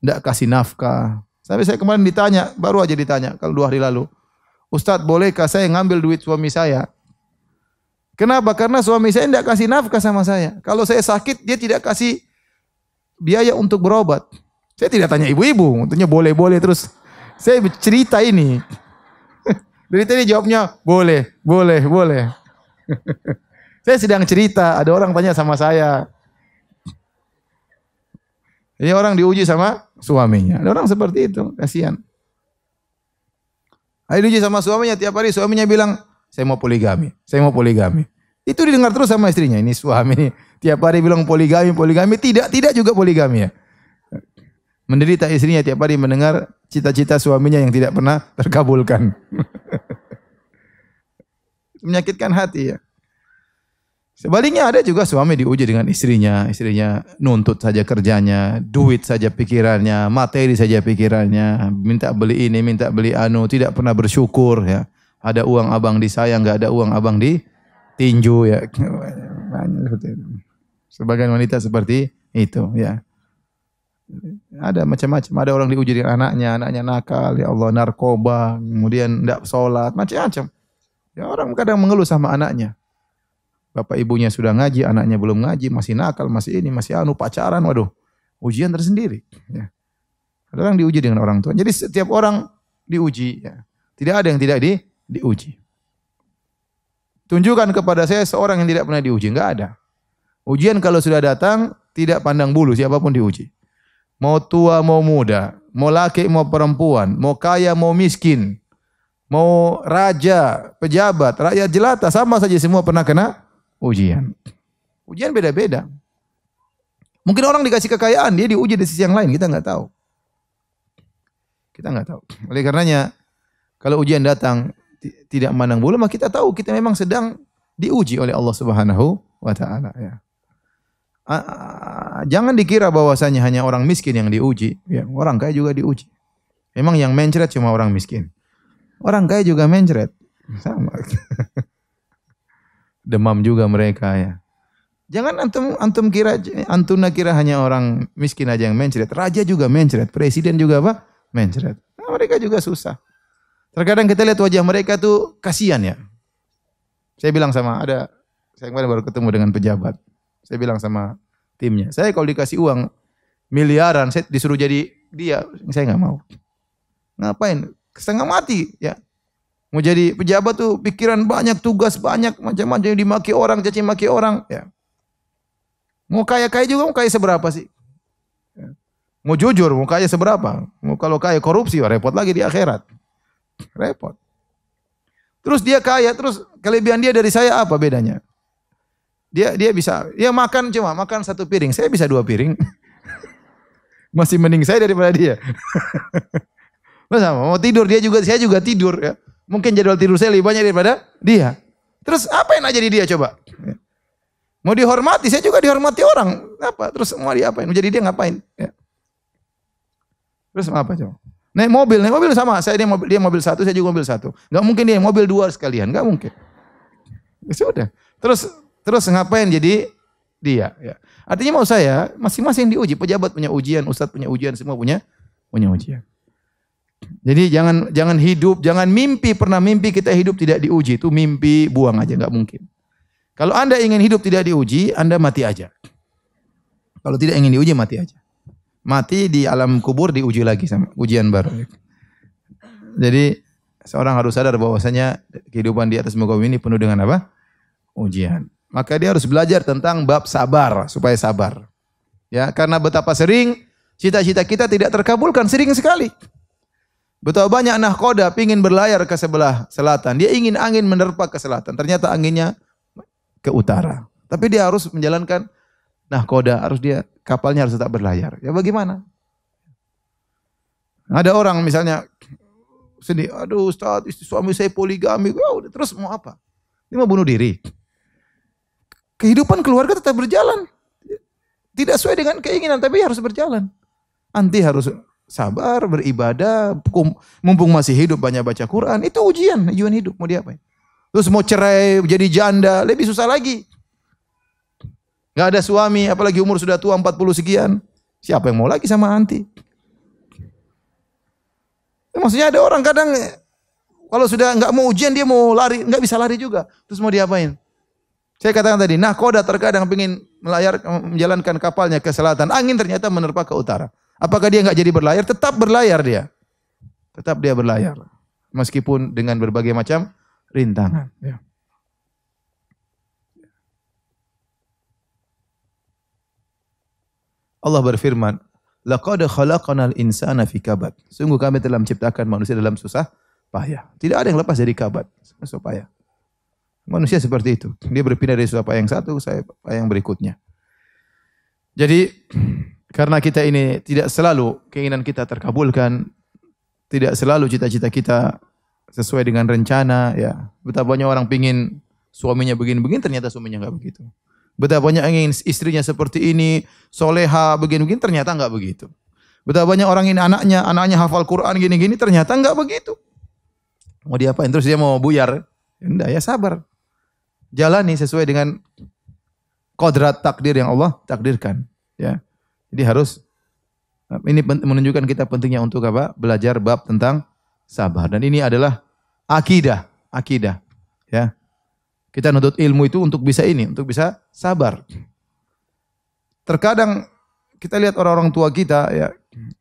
tidak kasih nafkah. Sampai saya kemarin ditanya, baru aja ditanya, kalau 2 hari lalu. Ustadz, bolehkah saya ngambil duit suami saya? Kenapa? Karena suami saya tidak kasih nafkah sama saya. Kalau saya sakit, dia tidak kasih biaya untuk berobat. Saya tidak tanya ibu-ibu, tentunya boleh-boleh terus. Saya cerita ini. Dari tadi jawabnya boleh. Saya sedang cerita, ada orang tanya sama saya. Ini orang diuji sama suaminya. Ada orang seperti itu, kasihan. Ada diuji sama suaminya, tiap hari suaminya bilang, saya mau poligami. Itu didengar terus sama istrinya. Ini suami ini tiap hari bilang poligami, tidak juga poligami ya. Menderita istrinya tiap hari mendengar cita-cita suaminya yang tidak pernah terkabulkan. Menyakitkan hati ya. Sebaliknya ada juga suami diuji dengan istrinya nuntut saja kerjanya, duit saja pikirannya, materi saja pikirannya, minta beli ini, minta beli anu, tidak pernah bersyukur ya. Ada uang abang disayang, enggak ada uang abang ditinju ya. Banyak seperti itu. Sebagian wanita seperti itu ya. Ada macam-macam, ada orang diuji dengan anaknya nakal, ya Allah, narkoba, kemudian tidak sholat, macam-macam. Ya, orang kadang mengeluh sama anaknya. Bapak ibunya sudah ngaji, anaknya belum ngaji, masih nakal, masih pacaran, waduh, ujian tersendiri. Ya. Ada orang diuji dengan orang tua. Jadi setiap orang diuji. Ya. Tidak ada yang tidak diuji. Tunjukkan kepada saya seorang yang tidak pernah diuji, enggak ada. Ujian kalau sudah datang, tidak pandang bulu, siapapun diuji. Mau tua, mau muda, mau laki, mau perempuan, mau kaya, mau miskin, mau raja, pejabat, rakyat jelata, sama saja semua pernah kena ujian. Ujian beda-beda. Mungkin orang dikasih kekayaan, dia diuji di sisi yang lain, kita enggak tahu. Oleh karenanya, kalau ujian datang tidak memandang bulu, maka kita tahu kita memang sedang diuji oleh Allah Subhanahu wa taala ya. Jangan dikira bahwasanya hanya orang miskin yang diuji, ya, orang kaya juga diuji. Memang yang mencret cuma orang miskin. Orang kaya juga mencret. Sama. Demam juga mereka ya. Jangan antum kira hanya orang miskin aja yang mencret. Raja juga mencret, presiden juga apa? Mencret. Nah, mereka juga susah. Terkadang kita lihat wajah mereka tuh kasihan ya. Saya kemarin baru ketemu dengan pejabat. Saya bilang sama timnya, saya kalau dikasih uang miliaran, saya disuruh jadi dia, saya nggak mau. Ngapain? Setengah mati ya. Mau jadi pejabat tuh pikiran banyak, tugas banyak, macam-macam, dimaki orang, caci maki orang. Ya. Mau kaya-kaya juga, mau kaya seberapa sih? Ya. Mau jujur, mau kaya seberapa? Mau kalau kaya korupsi, repot lagi di akhirat. Repot. Terus dia kaya, terus kelebihan dia dari saya apa bedanya? Dia bisa, makan 1 piring, saya bisa 2 piring. Masih mending saya daripada dia. Masa mau tidur saya juga tidur ya. Mungkin jadwal tidur saya lebih banyak daripada dia. Terus apa yang jadi dia coba? Mau dihormati, saya juga dihormati orang. Apa? Terus mau diapain? Mau jadi dia ngapain? Ya. Terus apa coba? Naik mobil sama. Saya dia mobil satu, saya juga mobil satu. Enggak mungkin dia mobil dua sekalian, enggak mungkin. Ya sudah. Terus ngapain jadi dia? Ya. Artinya mau saya masing-masing diuji. Pejabat punya ujian, ustadz punya ujian, semua punya ujian. Jadi jangan hidup, jangan pernah mimpi kita hidup tidak diuji. Itu mimpi, buang aja, enggak mungkin. Kalau Anda ingin hidup tidak diuji, Anda mati aja. Kalau tidak ingin diuji, mati aja. Mati di alam kubur diuji lagi sama ujian baru. Jadi seorang harus sadar bahwasanya kehidupan di atas muka bumi ini penuh dengan apa? Ujian. Maka dia harus belajar tentang bab sabar supaya sabar. Ya, karena betapa sering cita-cita kita tidak terkabulkan, sering sekali. Betapa banyak nahkoda pingin berlayar ke sebelah selatan. Dia ingin angin menerpa ke selatan. Ternyata anginnya ke utara. Tapi dia harus menjalankan nahkoda, kapalnya harus tetap berlayar. Ya bagaimana? Ada orang misalnya sedih, aduh Ustaz, istri suami saya poligami. Terus mau apa? Dia mau bunuh diri. Kehidupan keluarga tetap berjalan. Tidak sesuai dengan keinginan, tapi harus berjalan. Anti harus sabar, beribadah, mumpung masih hidup banyak baca Quran. Itu ujian hidup. Mau diapain? Terus mau cerai, jadi janda, lebih susah lagi. Gak ada suami, apalagi umur sudah tua 40 sekian. Siapa yang mau lagi sama anti? Maksudnya ada orang kadang, kalau sudah gak mau ujian, dia mau lari, gak bisa lari juga. Terus mau diapain? Saya katakan tadi, nahkoda terkadang ingin menjalankan kapalnya ke selatan. Angin ternyata menerpa ke utara. Apakah dia gak jadi berlayar? Tetap berlayar dia. Tetap dia berlayar. Meskipun dengan berbagai macam rintangan. Ya. Allah berfirman, "Laqad khalaqnal insana fi kabad." Sungguh kami telah menciptakan manusia dalam susah payah. Tidak ada yang lepas dari kabad, susah payah. Manusia seperti itu. Dia berpindah dari susah payah yang satu ke susah payah yang berikutnya. Jadi karena kita ini tidak selalu keinginan kita terkabulkan, tidak selalu cita-cita kita sesuai dengan rencana, ya. Betapa banyak orang pingin suaminya begini-begini, ternyata suaminya enggak begitu. Betapa banyak ingin istrinya seperti ini, soleha begini-begini, ternyata enggak begitu. Betapa banyak orang ingin anaknya hafal Quran gini-gini, ternyata enggak begitu. Mau diapain? Terus dia mau buyar? Enggak, ya sabar. Jalani sesuai dengan kodrat takdir yang Allah takdirkan. Ya, jadi harus ini menunjukkan kita pentingnya untuk apa? Belajar bab tentang sabar. Dan ini adalah akidah. Ya. Kita nuntut ilmu itu untuk bisa sabar. Terkadang kita lihat orang-orang tua kita, ya,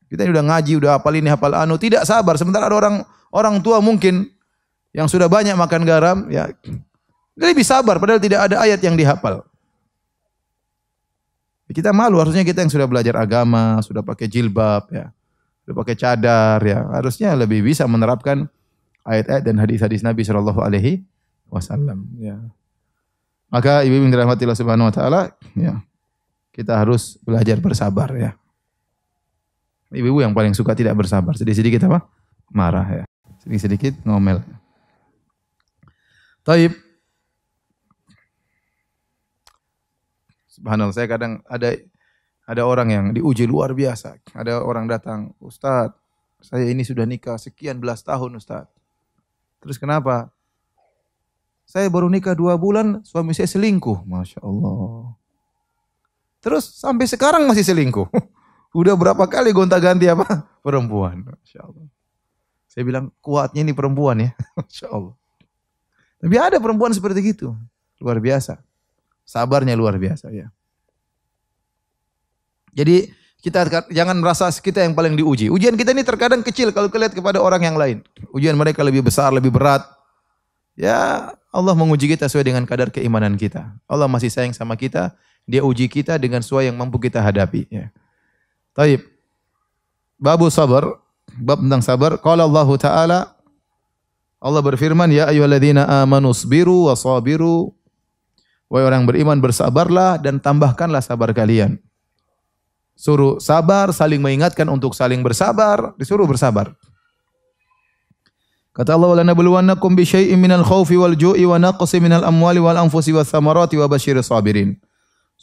kita udah ngaji, udah hafal ini, hafal anu, tidak sabar. Sementara ada orang tua mungkin yang sudah banyak makan garam, ya, dia lebih sabar padahal tidak ada ayat yang dihafal. Kita malu, harusnya kita yang sudah belajar agama, sudah pakai jilbab, ya, sudah pakai cadar, ya, harusnya lebih bisa menerapkan ayat-ayat dan hadis-hadis Nabi Shallallahu Alaihi Wasallam. Ya. Maka ibu-ibu yang dirahmati Allah Subhanahu Wa Taala, ya, kita harus belajar bersabar, ya. Ibu-ibu yang paling suka tidak bersabar, sedikit-sedikit apa? Marah, ya, sedikit-sedikit ngomel. Taib. Subhanallah, saya kadang ada orang yang diuji luar biasa. Ada orang datang, Ustaz, saya ini sudah nikah sekian belas tahun, Ustaz. Terus kenapa? Saya baru nikah 2 bulan, suami saya selingkuh. Masya Allah. Terus sampai sekarang masih selingkuh. Udah berapa kali gonta-ganti apa? Perempuan. Masya Allah. Saya bilang, kuatnya ini perempuan ya. Masya Allah. Tapi ada perempuan seperti itu. Luar biasa. Sabarnya luar biasa, ya. Jadi kita jangan merasa kita yang paling diuji. Ujian kita ini terkadang kecil kalau kita lihat kepada orang yang lain. Ujian mereka lebih besar, lebih berat. Ya, Allah menguji kita sesuai dengan kadar keimanan kita. Allah masih sayang sama kita. Dia uji kita dengan sesuai yang mampu kita hadapi. Ya. Taib. Babu sabar. Bab tentang sabar. Qala Allah Ta'ala. Allah berfirman, Ya ayyuhalladzina amanu sabiru wa sabiru. Wahai orang beriman, bersabarlah dan tambahkanlah sabar kalian. Suruh sabar, saling mengingatkan untuk saling bersabar, disuruh bersabar. Kata Allah, "Wala nabluwannakum bi syai'in minal khaufi wal ju'i wa naqsin minal amwali wal anfusi wath thamarati wa basyiris sabirin."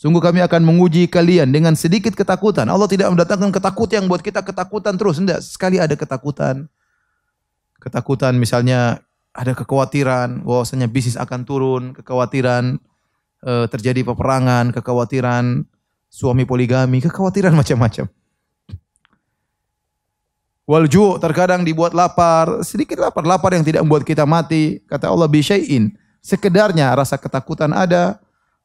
Sungguh kami akan menguji kalian dengan sedikit ketakutan. Allah tidak mendatangkan ketakutan yang buat kita ketakutan terus. Tidak, sekali ada ketakutan. Ketakutan misalnya ada kekhawatiran bahwasanya bisnis akan turun, kekhawatiran terjadi peperangan, kekhawatiran suami poligami, kekhawatiran macam-macam. Walju, terkadang dibuat lapar, sedikit lapar yang tidak membuat kita mati. Kata Allah bisyai'in, sekedarnya rasa ketakutan ada,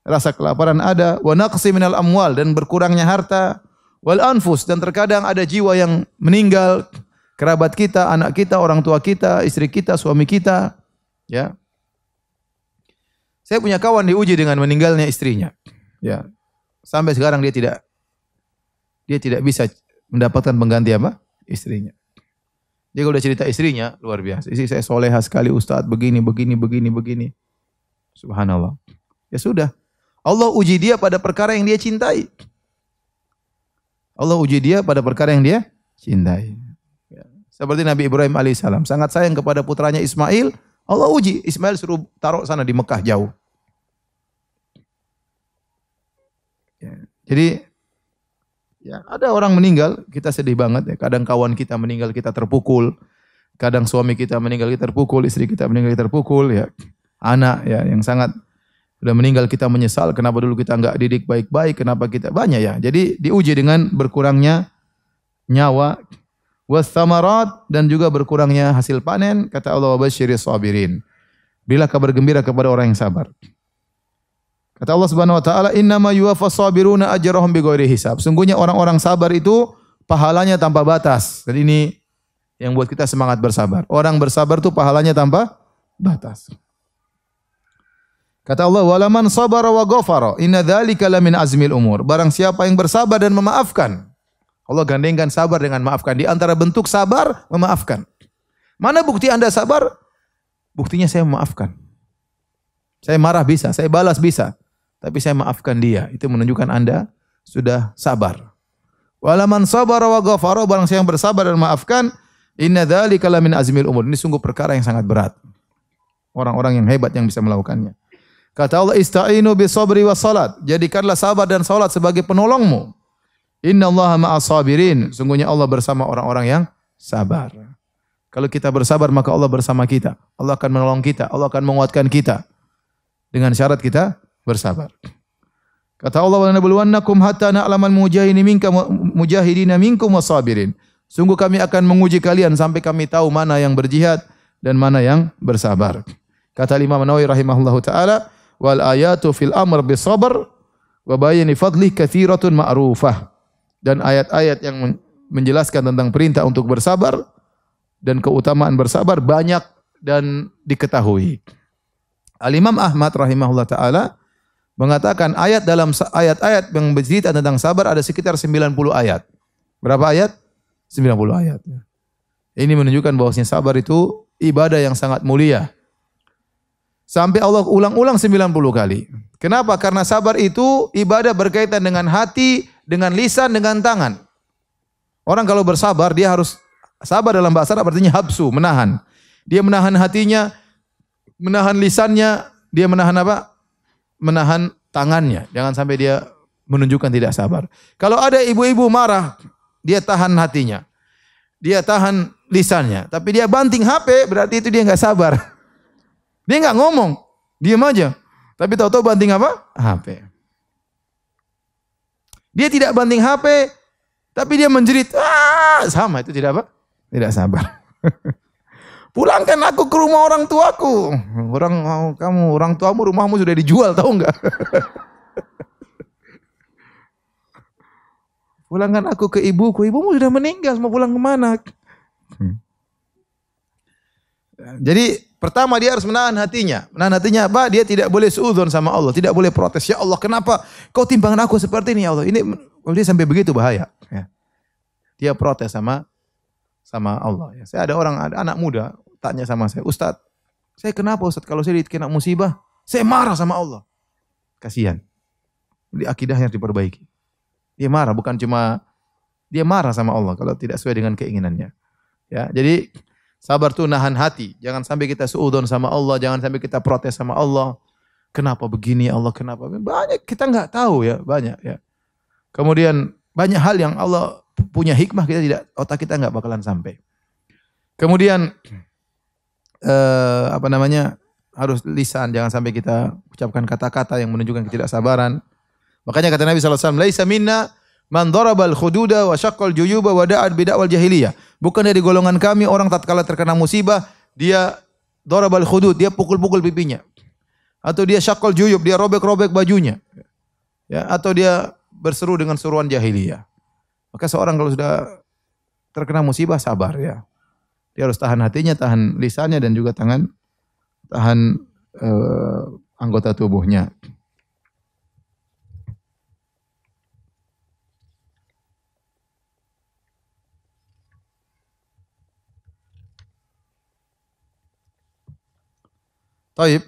rasa kelaparan ada, wa naqsi minal amwal, dan berkurangnya harta, wal anfus, dan terkadang ada jiwa yang meninggal, kerabat kita, anak kita, orang tua kita, istri kita, suami kita, ya. Saya punya kawan diuji dengan meninggalnya istrinya, ya. Sampai sekarang dia tidak bisa mendapatkan pengganti apa? Istrinya. Dia kalau udah cerita istrinya luar biasa. Istri saya soleha sekali Ustaz, begini. Subhanallah. Ya sudah. Allah uji dia pada perkara yang dia cintai. Allah uji dia pada perkara yang dia cintai. Ya. Seperti Nabi Ibrahim alaihissalam sangat sayang kepada putranya Ismail. Allah uji. Ismail suruh taruh sana di Mekah jauh. Ya. Jadi ya, ada orang meninggal, kita sedih banget ya. Kadang kawan kita meninggal, kita terpukul. Kadang suami kita meninggal, kita terpukul. Istri kita meninggal, kita terpukul. Ya, anak ya yang sangat sudah meninggal, kita menyesal. Kenapa dulu kita enggak didik baik-baik? Kenapa kita banyak ya? Jadi diuji dengan berkurangnya nyawa, wathamarat, dan juga berkurangnya hasil panen. Kata Allah, wabasyiris sabirin. Berilah kabar gembira kepada orang yang sabar. Kata Allah Subhanahu wa taala, "Innama yuwaffas sabiruna ajrahum bighairi hisab." Sungguhnya orang-orang sabar itu pahalanya tanpa batas. Dan ini yang buat kita semangat bersabar. Orang bersabar itu pahalanya tanpa batas. Kata Allah, "Walaman sabara wa ghafara, inna dzalika lamin azmil umur." Barang siapa yang bersabar dan memaafkan. Allah gandengkan sabar dengan maafkan. Di antara bentuk sabar, memaafkan. Mana bukti Anda sabar? Buktinya saya memaafkan. Saya marah bisa, saya balas bisa. Tapi saya maafkan dia. Itu menunjukkan Anda sudah sabar. Walaman sabara wa ghafara, barang siapa yang bersabar dan memaafkan, inna dzalika lamin azmil umur. Ini sungguh perkara yang sangat berat. Orang-orang yang hebat yang bisa melakukannya. Kata Allah, ista'inu bisabri was salat. Jadikanlah sabar dan salat sebagai penolongmu. Innallaha ma'as sabirin. Sungguhnya Allah bersama orang-orang yang sabar. Kalau kita bersabar, maka Allah bersama kita. Allah akan menolong kita, Allah akan menguatkan kita. Dengan syarat kita bersabar. Kata Allah, wa nabluwannakum hatta na'lamal mujahidina minkum wasabirin. Sungguh kami akan menguji kalian sampai kami tahu mana yang berjihad dan mana yang bersabar. Kata Imam Nawawi rahimahullahu taala, wal ayatu fil amr bis sabr wa bayani fadli katsiratun ma'rufah. Dan ayat-ayat yang menjelaskan tentang perintah untuk bersabar dan keutamaan bersabar banyak dan diketahui. Al-Imam Ahmad rahimahullah taala mengatakan ayat-ayat yang bercerita tentang sabar ada sekitar 90 ayat. Berapa ayat? 90 ayat. Ini menunjukkan bahwasanya sabar itu ibadah yang sangat mulia. Sampai Allah ulang-ulang 90 kali. Kenapa? Karena sabar itu ibadah berkaitan dengan hati, dengan lisan, dengan tangan. Orang kalau bersabar, dia harus sabar dalam bahasa Arab artinya habsu, menahan. Dia menahan hatinya, menahan lisannya, dia menahan apa? Menahan tangannya. Jangan sampai dia menunjukkan tidak sabar. Kalau ada ibu-ibu marah, dia tahan hatinya. Dia tahan lisannya. Tapi dia banting HP, berarti itu dia enggak sabar. Dia enggak ngomong, diam aja. Tapi tahu-tahu banting apa? HP. Dia tidak banting HP, tapi dia menjerit. Sama, itu tidak apa? Tidak sabar. Pulangkan aku ke rumah orang tuaku. Orang tuamu, rumahmu sudah dijual, tahu enggak? Pulangkan aku ke ibuku. Ibumu sudah meninggal, mau pulang kemana? Jadi pertama dia harus menahan hatinya. Menahan hatinya apa? Dia tidak boleh suudzon sama Allah, tidak boleh protes. Ya Allah, kenapa kau timbang aku seperti ini ya Allah? Ini dia sampai begitu bahaya. Ya. Dia protes sama Allah. Ya. Saya ada anak muda tanya sama saya, Ustaz, saya kenapa Ustaz kalau saya kena musibah, saya marah sama Allah. Kasihan. Jadi akidahnya harus diperbaiki. Dia marah, bukan cuma dia marah sama Allah kalau tidak sesuai dengan keinginannya. Ya, jadi sabar itu nahan hati. Jangan sampai kita suudzon sama Allah, jangan sampai kita protes sama Allah. Kenapa begini ya Allah, kenapa? Banyak kita nggak tahu ya, banyak ya. Kemudian banyak hal yang Allah punya hikmah, kita tidak, otak kita nggak bakalan sampai. Kemudian apa namanya, harus lisan, jangan sampai kita ucapkan kata-kata yang menunjukkan ketidaksabaran. Makanya kata Nabi SAW, laisa minna man darabal khududa wa syaqqal juyuba wa da'at bid'awal jahiliyah. Bukan dari golongan kami orang tatkala terkena musibah, dia darabal khudud, dia pukul-pukul pipinya. Atau dia syaqqal juyub, dia robek-robek bajunya. Ya, atau dia berseru dengan seruan jahiliyah. Maka seorang kalau sudah terkena musibah, sabar ya. Dia harus tahan hatinya, tahan lisannya, dan juga tahan anggota tubuhnya. Taib.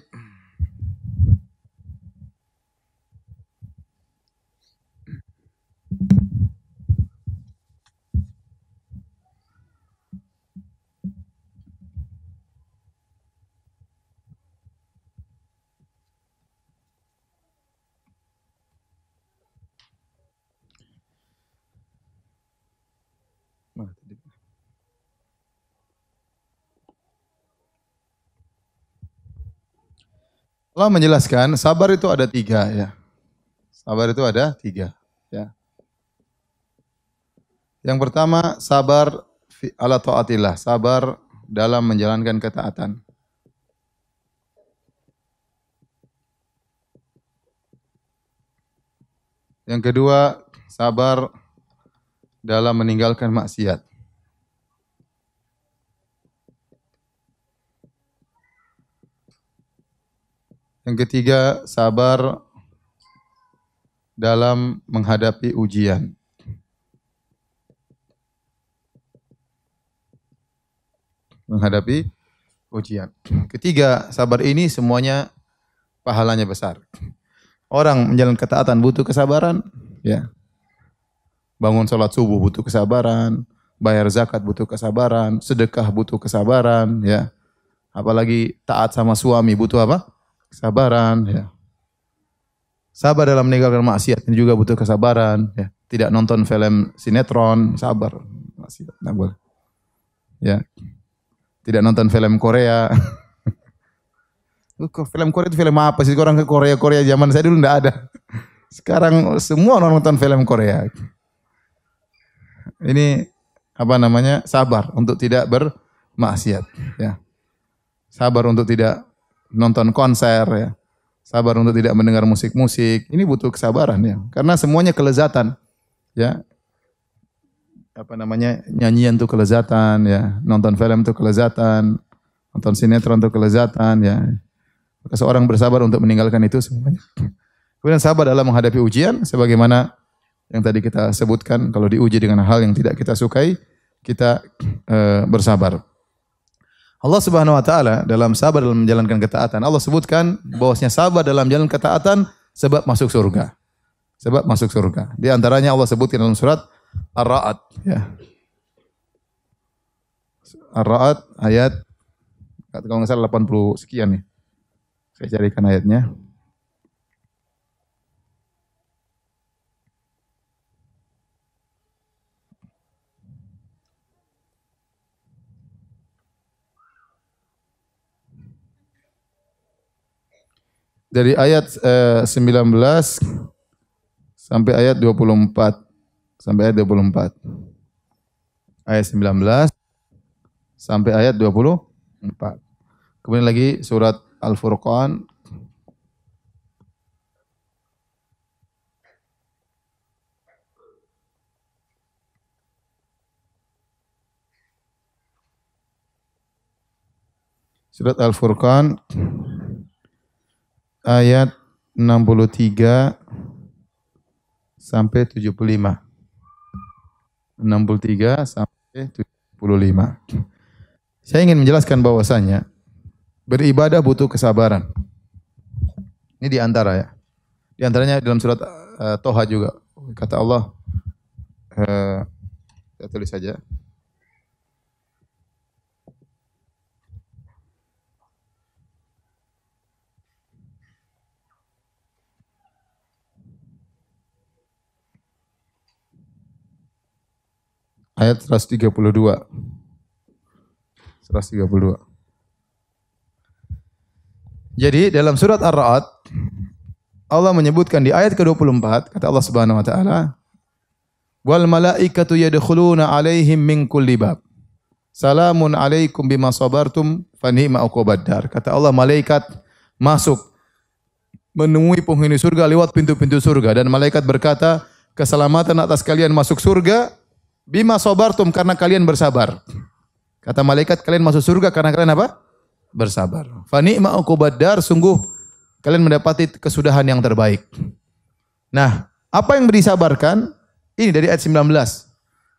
Allah menjelaskan sabar itu ada 3 ya. Sabar itu ada 3 ya. Yang pertama sabar ala taatillah, sabar dalam menjalankan ketaatan. Yang kedua sabar dalam meninggalkan maksiat. Yang ketiga, sabar dalam menghadapi ujian. Menghadapi ujian. Ketiga, sabar ini semuanya pahalanya besar. Orang menjalankan ketaatan butuh kesabaran, ya. Bangun sholat subuh butuh kesabaran, bayar zakat butuh kesabaran, sedekah butuh kesabaran, ya. Apalagi taat sama suami butuh apa? Kesabaran, ya. Sabar dalam meninggalkan maksiat ini juga butuh kesabaran, ya. Tidak nonton film sinetron, sabar. Maksiat enggak boleh. Ya. Tidak nonton film Korea. Film Korea itu film apa sih? Orang ke Korea zaman saya dulu enggak ada. Sekarang semua orang nonton film Korea. Ini apa namanya? Sabar untuk tidak bermaksiat, ya. Sabar untuk tidak nonton konser, ya. Sabar untuk tidak mendengar musik-musik. Ini butuh kesabaran, ya. Karena semuanya kelezatan, ya. Apa namanya? Nyanyian itu kelezatan, ya. Nonton film itu kelezatan, nonton sinetron itu kelezatan, ya. Maka seorang bersabar untuk meninggalkan itu semuanya. Kemudian sabar dalam menghadapi ujian, sebagaimana yang tadi kita sebutkan, kalau diuji dengan hal yang tidak kita sukai, kita bersabar. Allah Subhanahu wa taala dalam sabar dalam menjalankan ketaatan, Allah sebutkan bahwasanya sabar dalam jalan ketaatan sebab masuk surga. Sebab masuk surga. Di antaranya Allah sebutkan dalam surat Ar-Ra'd, ya. Ar-Ra'd ayat kalau enggak salah 80 sekian nih. Saya carikan ayatnya. Dari ayat 19 sampai ayat 24. Sampai ayat 24. Ayat 19 sampai ayat 24. Kemudian lagi surat Al-Furqan Surat Al-Furqan ayat 63 sampai 75. 63 sampai 75. Saya ingin menjelaskan bahwasanya beribadah butuh kesabaran. Ini di antara ya. Di antaranya dalam surat Toha juga. Kata Allah, saya tulis saja. Ayat 132. 132. Jadi dalam surat Ar-Ra'd Allah menyebutkan di ayat ke-24 kata Allah Subhanahu wa taala, "Wal malaikatu yadkhuluna 'alaihim min kulli bab. Salamun 'alaikum bima sabartum fa ni'ma uqbaddar." Kata Allah, malaikat masuk menemui penghuni surga lewat pintu-pintu surga dan malaikat berkata, "Keselamatan atas kalian masuk surga bima sabartum karena kalian bersabar." Kata malaikat, kalian masuk surga karena kalian apa? Bersabar. Fa ni'ma uqbaddar, sungguh kalian mendapati kesudahan yang terbaik. Nah, apa yang disabarkan? Ini dari ayat 19.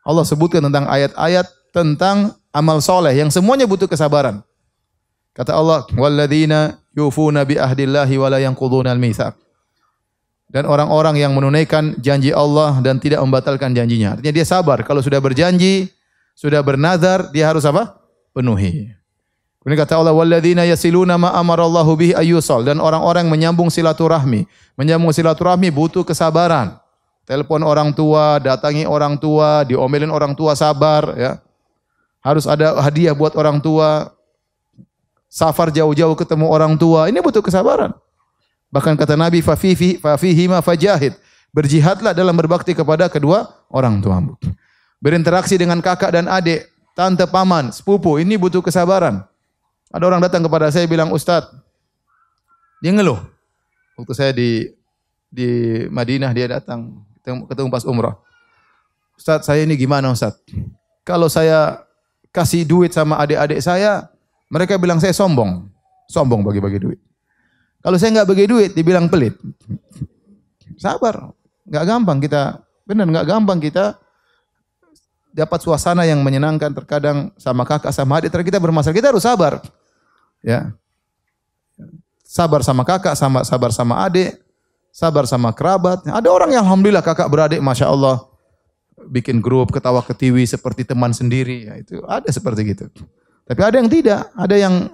Allah sebutkan tentang ayat-ayat tentang amal soleh yang semuanya butuh kesabaran. Kata Allah, "Walladzina yufuna bi ahdillahi wa la yanquduna al-mitsaq." Dan orang-orang yang menunaikan janji Allah dan tidak membatalkan janjinya. Artinya dia sabar. Kalau sudah berjanji, sudah bernazar, dia harus apa? Penuhi. Kemudian kata Allah, "Walladzina yasiluna ma amarallahu bihi ayyusal." Dan orang-orang yang menyambung silaturahmi. Menyambung silaturahmi butuh kesabaran. Telepon orang tua, datangi orang tua, diomelin orang tua, sabar ya. Harus ada hadiah buat orang tua. Safar jauh-jauh ketemu orang tua, ini butuh kesabaran. Bahkan kata Nabi, "Fafihi ma fajahid." Berjihadlah dalam berbakti kepada kedua orang tuamu. Berinteraksi dengan kakak dan adik, tante, paman, sepupu, ini butuh kesabaran. Ada orang datang kepada saya bilang, "Ustaz," dia ngeluh. Waktu saya di Madinah dia datang, ketemu pas umrah. "Ustaz, saya ini gimana Ustaz? Kalau saya kasih duit sama adik-adik saya, mereka bilang saya sombong. Sombong bagi-bagi duit. Kalau saya enggak bagi duit, dibilang pelit." Sabar. Enggak gampang kita, benar enggak gampang kita dapat suasana yang menyenangkan terkadang sama kakak, sama adik, terkadang kita bermasalah. Kita harus sabar. Ya. Sabar sama kakak, sabar sama adik, sabar sama kerabat. Ada orang yang alhamdulillah kakak beradik, masya Allah, bikin grup ketawa ketiwi seperti teman sendiri. Ya, itu ada seperti gitu. Tapi ada yang tidak, ada yang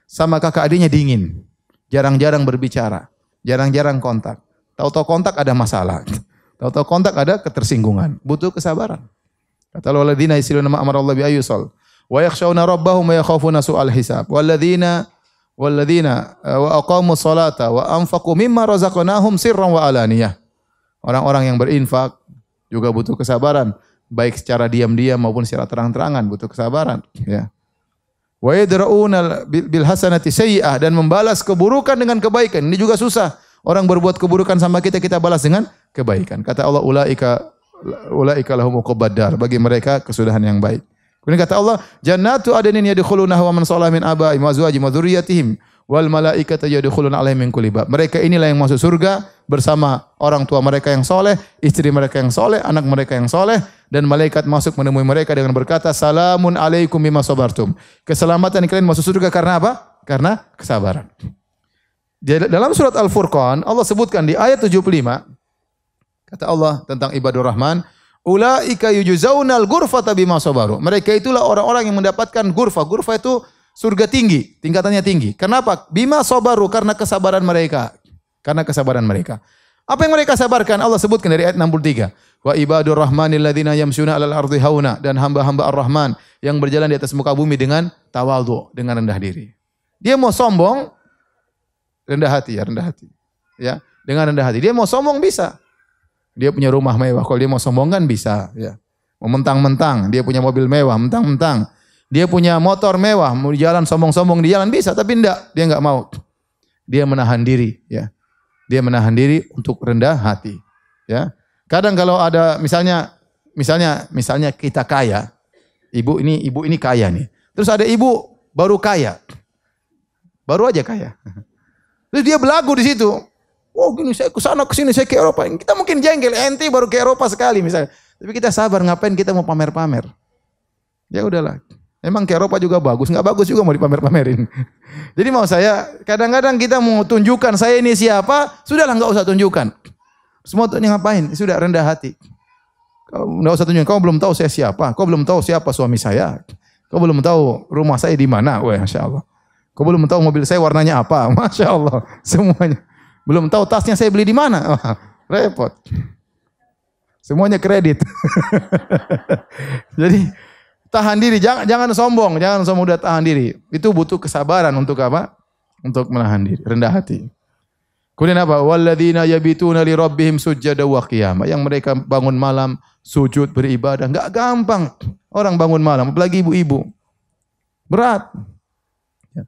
sama kakak adiknya dingin, jarang-jarang berbicara, jarang-jarang kontak. Tahu-tahu kontak ada masalah, tahu-tahu kontak ada ketersinggungan. Butuh kesabaran. Kata Allah, "Walladzina yasiluna ma amarallahu bi ayyusal wa yakhshawna rabbahum wa yakhafuna su'al hisab. Walladzina wa aqamus salata wa anfaqu mimma razaqnahum sirran wa alaniyah." Orang-orang yang berinfak juga butuh kesabaran, baik secara diam-diam maupun secara terang-terangan, butuh kesabaran, ya. Wa yadra'una bil hasanati sayyi'ah, dan membalas keburukan dengan kebaikan. Ini juga susah. Orang berbuat keburukan sama kita, kita balas dengan kebaikan. Kata Allah, ulaika lahum uqbaddar, bagi mereka kesudahan yang baik. Kemudian kata Allah, "Jannatu adnin yadkhulunaha wa man shalaha min abaihim wa azwajihim wa dzurriyyatihim wal malaikatu yadkhuluna 'alaihim min kulli bab." Mereka inilah yang masuk surga bersama orang tua mereka yang soleh, istri mereka yang soleh, anak mereka yang soleh, dan malaikat masuk menemui mereka dengan berkata, "Salamun 'alaikum bima sabartum." Keselamatan kalian masuk surga karena apa? Karena kesabaran. Dalam surat Al-Furqan Allah sebutkan di ayat 75, kata Allah tentang ibadur Rahman, "Ulaika yujzaunal ghurfata bima sabaru." Mereka itulah orang-orang yang mendapatkan ghurfah. Ghurfah itu surga tinggi, tingkatannya tinggi. Kenapa? Bima sabaru, karena kesabaran mereka. Karena kesabaran mereka. Apa yang mereka sabarkan? Allah sebutkan dari ayat 63. "Wa ibadur rahmanil ladzina yamshuna 'alal ardi hauna." Dan hamba-hamba Ar-Rahman yang berjalan di atas muka bumi dengan tawadhu, dengan rendah diri. Dia mau sombong, rendah hati. Ya, dengan rendah hati. Dia mau sombong bisa. Dia punya rumah mewah, kalau dia mau sombong kan bisa, ya. Mau mentang-mentang, dia punya mobil mewah, mentang-mentang. Dia punya motor mewah, mau jalan sombong-sombong di jalan bisa, tapi enggak, dia enggak mau. Dia menahan diri, ya. Dia menahan diri untuk rendah hati, ya. Kadang kalau ada misalnya kita kaya, ibu ini kaya nih. Terus ada ibu baru kaya. Baru aja kaya. Terus dia belagu di situ. "Oh gini, saya ke sana ke sini, saya ke Eropa." Kita mungkin jengkel, ente baru ke Eropa sekali misalnya. Tapi kita sabar, ngapain kita mau pamer-pamer? Ya udahlah. Emang ke Eropa juga bagus, enggak bagus juga mau dipamer-pamerin. Jadi mau saya, kadang-kadang kita mau tunjukkan saya ini siapa, sudahlah enggak usah tunjukkan. Semua ini ngapain? Sudah rendah hati. Kau enggak usah tunjukkan, kau belum tahu saya siapa, kau belum tahu siapa suami saya. Kau belum tahu rumah saya di mana. Wah, Masya Allah. Kau belum tahu mobil saya warnanya apa. Masya Allah. Semuanya. Belum tahu tasnya saya beli di mana. Wah, repot. Semuanya kredit. Jadi tahan diri, jangan sombong, jangan sombong, udah tahan diri. Itu butuh kesabaran untuk apa? Untuk menahan diri, rendah hati. Kemudian apa? Walladzina yabituna li rabbihim sujada wa qiyama. Yang mereka bangun malam sujud beribadah, enggak gampang. Orang bangun malam, apalagi ibu-ibu. Berat. Ya.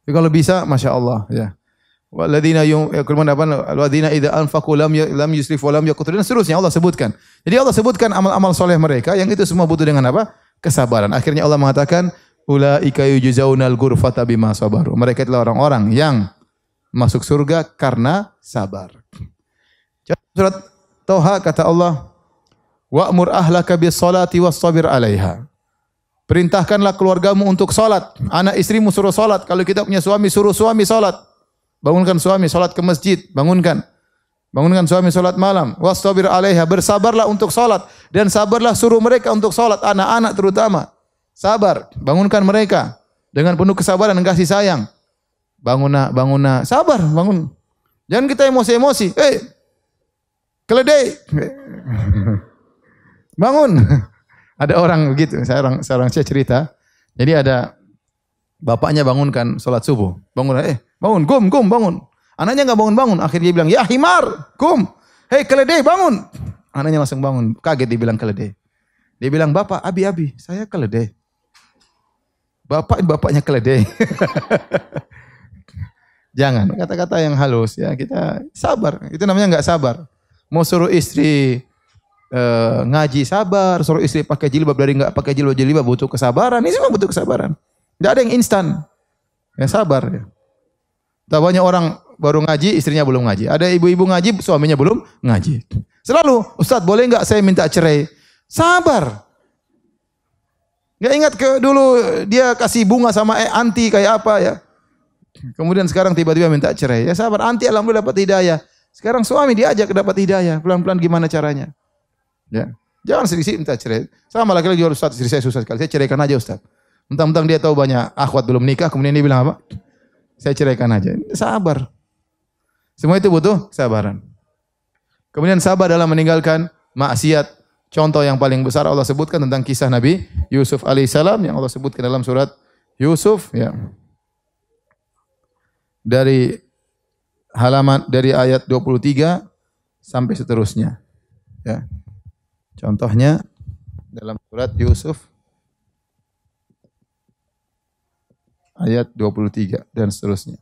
Tapi kalau bisa, masya Allah. Ya. Walladzina walladzina idza anfaqu lam yusrifu wa lam yaqtur, dan seterusnya Allah sebutkan. Jadi Allah sebutkan amal-amal soleh mereka yang itu semua butuh dengan apa? Kesabaran. Akhirnya Allah mengatakan ulaika yujzaunal ghurfata bima sabaru. Mereka adalah orang-orang yang masuk surga karena sabar. Surat Toha kata Allah, wa'mur ahlaka bis salati wastabir 'alaiha. Perintahkanlah keluargamu untuk salat. Anak istrimu suruh salat. Kalau kita punya suami, suruh suami salat. Bangunkan suami salat ke masjid, bangunkan. Bangunkan suami salat malam. Wastabir 'alaiha, bersabarlah untuk salat dan sabarlah suruh mereka untuk salat, anak-anak terutama. Sabar, bangunkan mereka dengan penuh kesabaran dan kasih sayang. Bangun, sabar, bangun. Jangan kita emosi-emosi. Keledai. Bangun. Ada orang begitu, seorang saya cerita. Jadi ada bapaknya bangunkan salat subuh. Bangun, bangun, bangun. Anaknya enggak bangun-bangun. Akhirnya dia bilang, "Ya himar, kum. Hei keledai, bangun." Anaknya langsung bangun. Kaget dibilang keledai. Dia bilang, "Bapak, abi, saya keledai." Bapaknya keledai. Jangan kata-kata yang halus ya, kita sabar. Itu namanya enggak sabar. Mau suruh istri ngaji sabar, suruh istri pakai jilbab dari enggak pakai jilbab butuh kesabaran. Ini semua butuh kesabaran. Enggak ada yang instan. Ya sabar ya. Tak banyak orang baru ngaji, istrinya belum ngaji. Ada ibu-ibu ngaji, suaminya belum ngaji. Selalu, Ustaz boleh enggak saya minta cerai? Sabar. Enggak ingat dulu dia kasih bunga sama anti kayak apa ya. Kemudian sekarang tiba-tiba minta cerai. Ya sabar, anti alhamdulillah dapat hidayah. Sekarang suami diajak dapat hidayah. Pelan-pelan gimana caranya? Ya. Jangan sedikit minta cerai. Sama laki-laki jual, Ustaz, istri saya susah sekali. Saya ceraikan aja, Ustaz. Mentang-mentang dia tahu banyak akhwat belum nikah, kemudian dia bilang apa? Saya ceraikan aja. Sabar. Semua itu butuh kesabaran. Kemudian sabar dalam meninggalkan maksiat. Contoh yang paling besar Allah sebutkan tentang kisah Nabi Yusuf alaihissalam yang Allah sebutkan dalam surat Yusuf ya. Dari ayat 23 sampai seterusnya. Ya. Contohnya dalam surat Yusuf ayat 23 dan seterusnya.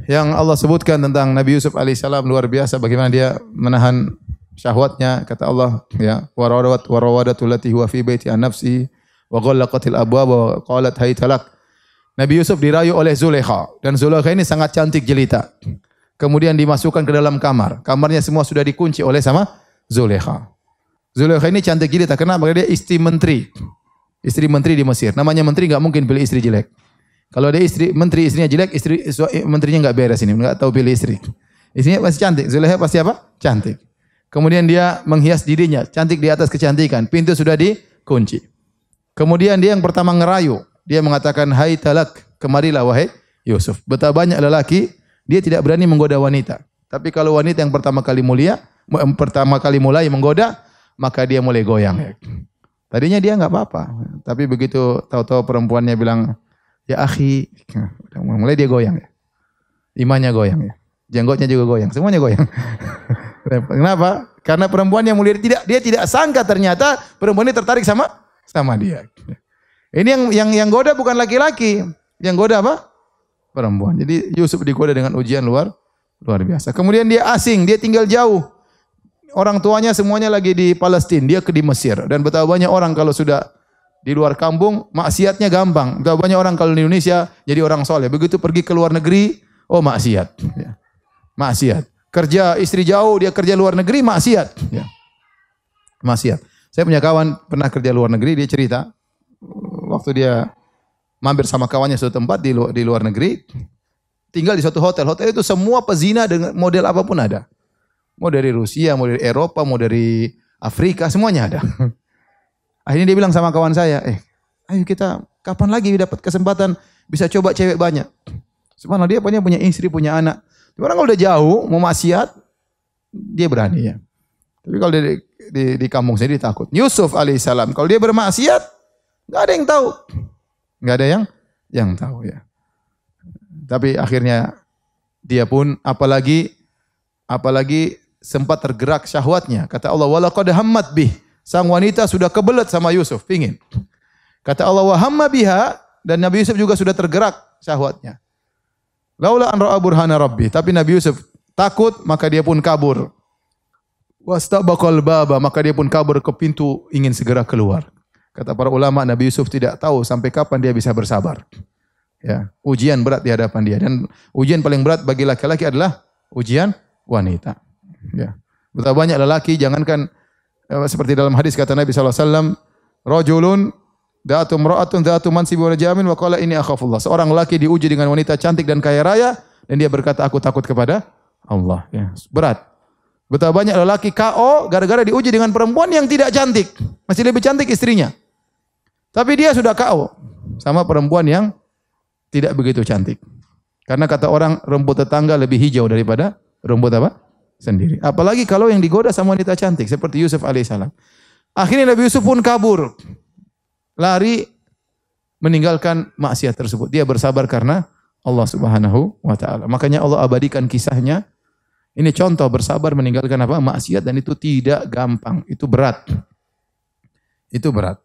Yang Allah sebutkan tentang Nabi Yusuf alaihissalam luar biasa bagaimana dia menahan syahwatnya. Kata Allah ya, warawadatu allati huwa fi baiti an nafsi wa ghallaqatil abwab wa qalat hayta lak. Nabi Yusuf dirayu oleh Zulaikha dan Zulaikha ini sangat cantik jelita. Kemudian dimasukkan ke dalam kamar. Kamarnya semua sudah dikunci oleh sama Zulaikha. Zulaikha ini cantik jelita. Kenapa? Karena dia istri menteri. Istri menteri di Mesir. Namanya menteri enggak mungkin pilih istri jelek. Kalau ada istri menteri istrinya jelek, menterinya enggak beres ini, enggak tahu pilih istri. Istrinya pasti cantik. Zulaikha pasti apa? Cantik. Kemudian dia menghias dirinya, cantik di atas kecantikan. Pintu sudah dikunci. Kemudian dia yang pertama ngerayu. Dia mengatakan, "Hai talak, kemarilah wahai Yusuf." Betapa banyak lelaki, dia tidak berani menggoda wanita. Tapi kalau wanita yang pertama kali mulai menggoda, maka dia mulai goyang. Tadinya dia enggak apa-apa. Tapi begitu tahu-tahu perempuannya bilang, "Ya akhi," mulai dia goyang. Imannya goyang ya. Jenggotnya juga goyang, semuanya goyang. Kenapa? Karena perempuan yang mulia dia tidak sangka ternyata perempuan ini tertarik sama dia. Ini yang goda bukan laki-laki, yang goda apa? Perempuan. Jadi Yusuf digoda dengan ujian luar biasa. Kemudian dia asing, dia tinggal jauh. Orang tuanya semuanya lagi di Palestina, dia di Mesir. Dan betapa banyak orang kalau sudah di luar kampung, maksiatnya gampang. Betapa banyak orang kalau di Indonesia jadi orang soleh. Begitu pergi ke luar negeri, oh maksiat. Ya. Maksiat. Kerja istri jauh, dia kerja luar negeri, maksiat. Ya. Maksiat. Saya punya kawan pernah kerja luar negeri, dia cerita waktu dia mampir sama kawannya suatu tempat di luar negeri, tinggal di suatu hotel. Hotel itu semua pezina dengan model apapun ada. Mau dari Rusia, mau dari Eropa, mau dari Afrika, semuanya ada. Akhirnya dia bilang sama kawan saya, ayo kita kapan lagi dapat kesempatan bisa coba cewek banyak. Subhanallah, dia punya istri, punya anak. Orang kalau udah jauh, mau maksiat, dia berani ya. Tapi kalau di kampung sendiri takut. Yusuf alaihissalam kalau dia bermaksiat nggak ada yang tahu, nggak ada yang tahu ya. Tapi akhirnya dia pun apalagi sempat tergerak syahwatnya. Kata Allah, walaqad hammat bih. Sang wanita sudah kebelet sama Yusuf, pingin. Kata Allah, wa hamma biha, dan Nabi Yusuf juga sudah tergerak syahwatnya. Laula an ra'a burhana rabbi, tapi Nabi Yusuf takut, maka dia pun kabur. Wastabaqal baba, maka dia pun kabur ke pintu, ingin segera keluar. Kata para ulama, Nabi Yusuf tidak tahu sampai kapan dia bisa bersabar. Ya, ujian berat di hadapan dia, dan ujian paling berat bagi laki-laki adalah ujian wanita. Ya. Betapa banyak lelaki, jangankan seperti dalam hadis kata Nabi SAW, rajulun da'atu imra'atun da'atu mansib wa jamin wa qala inni akhafullah. Seorang lelaki diuji dengan wanita cantik dan kaya raya, dan dia berkata aku takut kepada Allah. Ya, berat. Betapa banyak lelaki KO gara-gara diuji dengan perempuan yang tidak cantik. Masih lebih cantik istrinya. Tapi dia sudah KO sama perempuan yang tidak begitu cantik. Karena kata orang rumput tetangga lebih hijau daripada rumput apa? Sendiri. Apalagi kalau yang digoda sama wanita cantik seperti Yusuf alaihissalam. Akhirnya Nabi Yusuf pun kabur. Lari meninggalkan maksiat tersebut. Dia bersabar karena Allah Subhanahu wa taala. Makanya Allah abadikan kisahnya. Ini contoh bersabar meninggalkan apa? Maksiat, dan itu tidak gampang. Itu berat. Itu berat.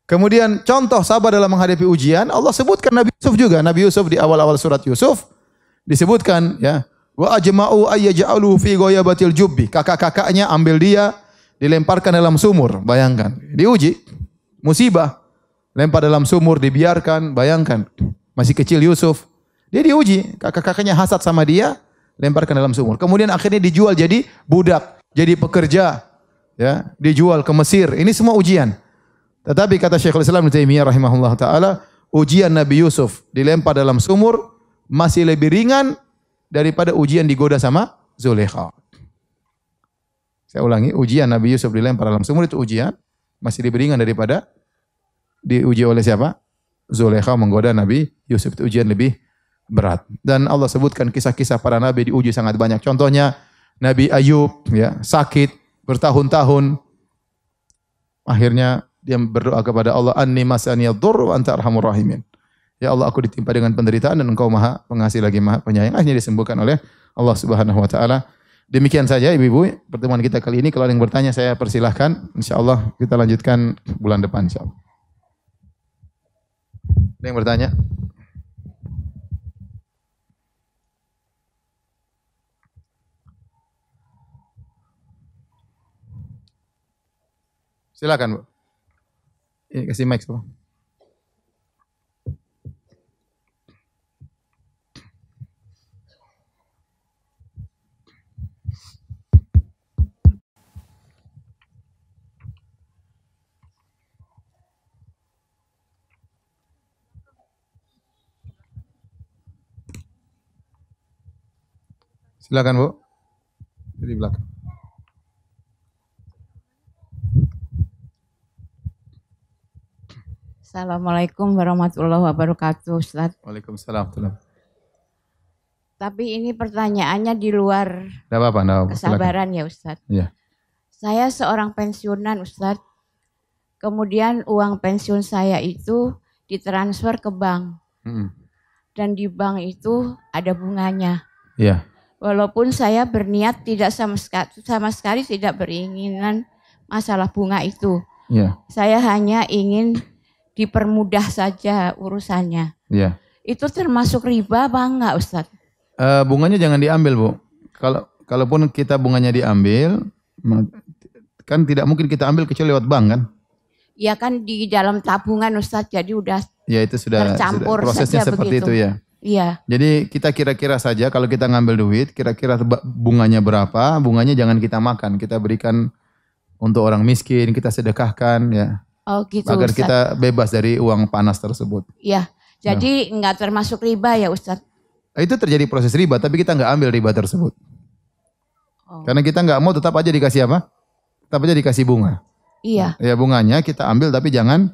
Kemudian contoh sabar dalam menghadapi ujian, Allah sebutkan Nabi Yusuf juga. Nabi Yusuf di awal-awal surat Yusuf disebutkan ya, wa ajma'u ayyaj'aluhu fi ghayabatil jubbi. Kakak-kakaknya ambil dia, dilemparkan dalam sumur. Bayangkan, diuji, musibah. Lempar dalam sumur, dibiarkan. Bayangkan, masih kecil Yusuf. Dia diuji, kakak-kakaknya hasad sama dia, lemparkan dalam sumur. Kemudian akhirnya dijual jadi budak, jadi pekerja, ya, dijual ke Mesir. Ini semua ujian. Tetapi kata Syekhul Islam Ibnu Taimiyah rahimahullah taala, ujian Nabi Yusuf dilempar dalam sumur masih lebih ringan daripada ujian digoda sama Zulaikha. Saya ulangi, ujian Nabi Yusuf dilempar dalam sumur itu ujian masih lebih ringan daripada diuji oleh siapa? Zulaikha menggoda Nabi Yusuf. Itu ujian lebih berat. Dan Allah sebutkan kisah-kisah para nabi diuji sangat banyak. Contohnya Nabi Ayub ya, sakit bertahun-tahun. Akhirnya dia berdoa kepada Allah, anni masaniyad-dhurr wa anta arhamur rahimin. Ya Allah, aku ditimpa dengan penderitaan dan Engkau Maha Pengasih lagi Maha Penyayang. Akhirnya disembuhkan oleh Allah Subhanahu wa taala. Demikian saja Ibu-ibu pertemuan kita kali ini. Kalau ada yang bertanya saya persilahkan. Insyaallah kita lanjutkan bulan depan insyaallah. Ada yang bertanya? Silakan, Bu. Ini kasih mic, Bu. Silakan, Bu. Di belakang. Assalamualaikum warahmatullahi wabarakatuh, Ustaz. Waalaikumsalam. Tapi ini pertanyaannya di luar Tidak apa-apa. kesabaran ya, Ustaz. Ya. Saya seorang pensiunan, Ustaz. Kemudian uang pensiun saya itu ditransfer ke bank. Dan di bank itu ada bunganya. Iya. Walaupun saya berniat tidak sama sekali tidak beringinan masalah bunga itu. Iya. Saya hanya ingin dipermudah saja urusannya. Iya. Itu termasuk riba apa enggak, Ustaz? Bunganya jangan diambil, Bu. Kalaupun kita bunganya diambil, kan tidak mungkin kita ambil kecuali lewat bank kan? Ya kan di dalam tabungan, Ustaz, jadi udah ya itu sudah prosesnya saja seperti begitu. itu ya. Iya. Jadi kita kira-kira saja kalau kita ngambil duit, kira-kira bunganya berapa, bunganya jangan kita makan, kita berikan untuk orang miskin, kita sedekahkan ya. Oh gitu, agar Ustaz. kita bebas dari uang panas tersebut. Iya. Jadi enggak termasuk riba ya, Ustaz? Itu terjadi proses riba, tapi kita nggak ambil riba tersebut. Oh. Karena kita nggak mau, tetap aja dikasih apa? Tetap aja dikasih bunga. Iya. Ya bunganya kita ambil, tapi jangan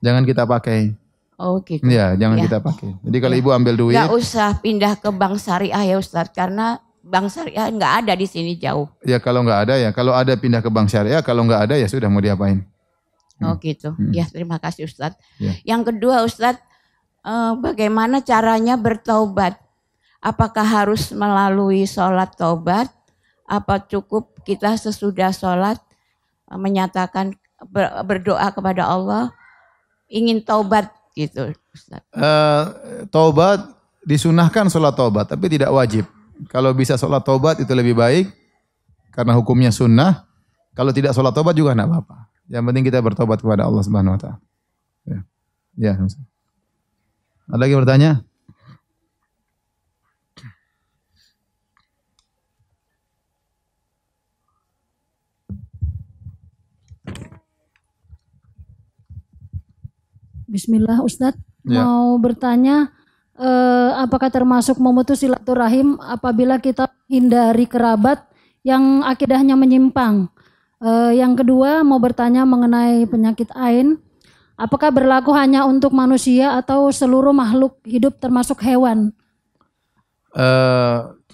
kita pakai. Oh gitu. Iya, jangan kita pakai. Jadi kalau ibu ambil duit, Nggak usah pindah ke bank syariah ya, Ustaz, karena bank syariah nggak ada di sini jauh. Ya kalau nggak ada ya, kalau ada pindah ke bank syariah, kalau nggak ada ya sudah mau diapain. Oh gitu. Ya terima kasih Ustadz. Ya. Yang kedua Ustadz, bagaimana caranya bertaubat? Apakah harus melalui sholat taubat? Apa cukup kita sesudah sholat menyatakan berdoa kepada Allah ingin taubat gitu Ustaz? Taubat disunahkan sholat taubat, tapi tidak wajib. Kalau bisa sholat taubat itu lebih baik karena hukumnya sunnah. Kalau tidak sholat taubat juga tidak apa-apa. Yang penting kita bertobat kepada Allah Subhanahu Wa Taala. Ya. Ada lagi bertanya? Bismillah Ustadz, mau bertanya apakah termasuk memutus silaturahim apabila kita hindari kerabat yang akidahnya menyimpang? Yang kedua mau bertanya mengenai penyakit ain, apakah berlaku hanya untuk manusia atau seluruh makhluk hidup termasuk hewan?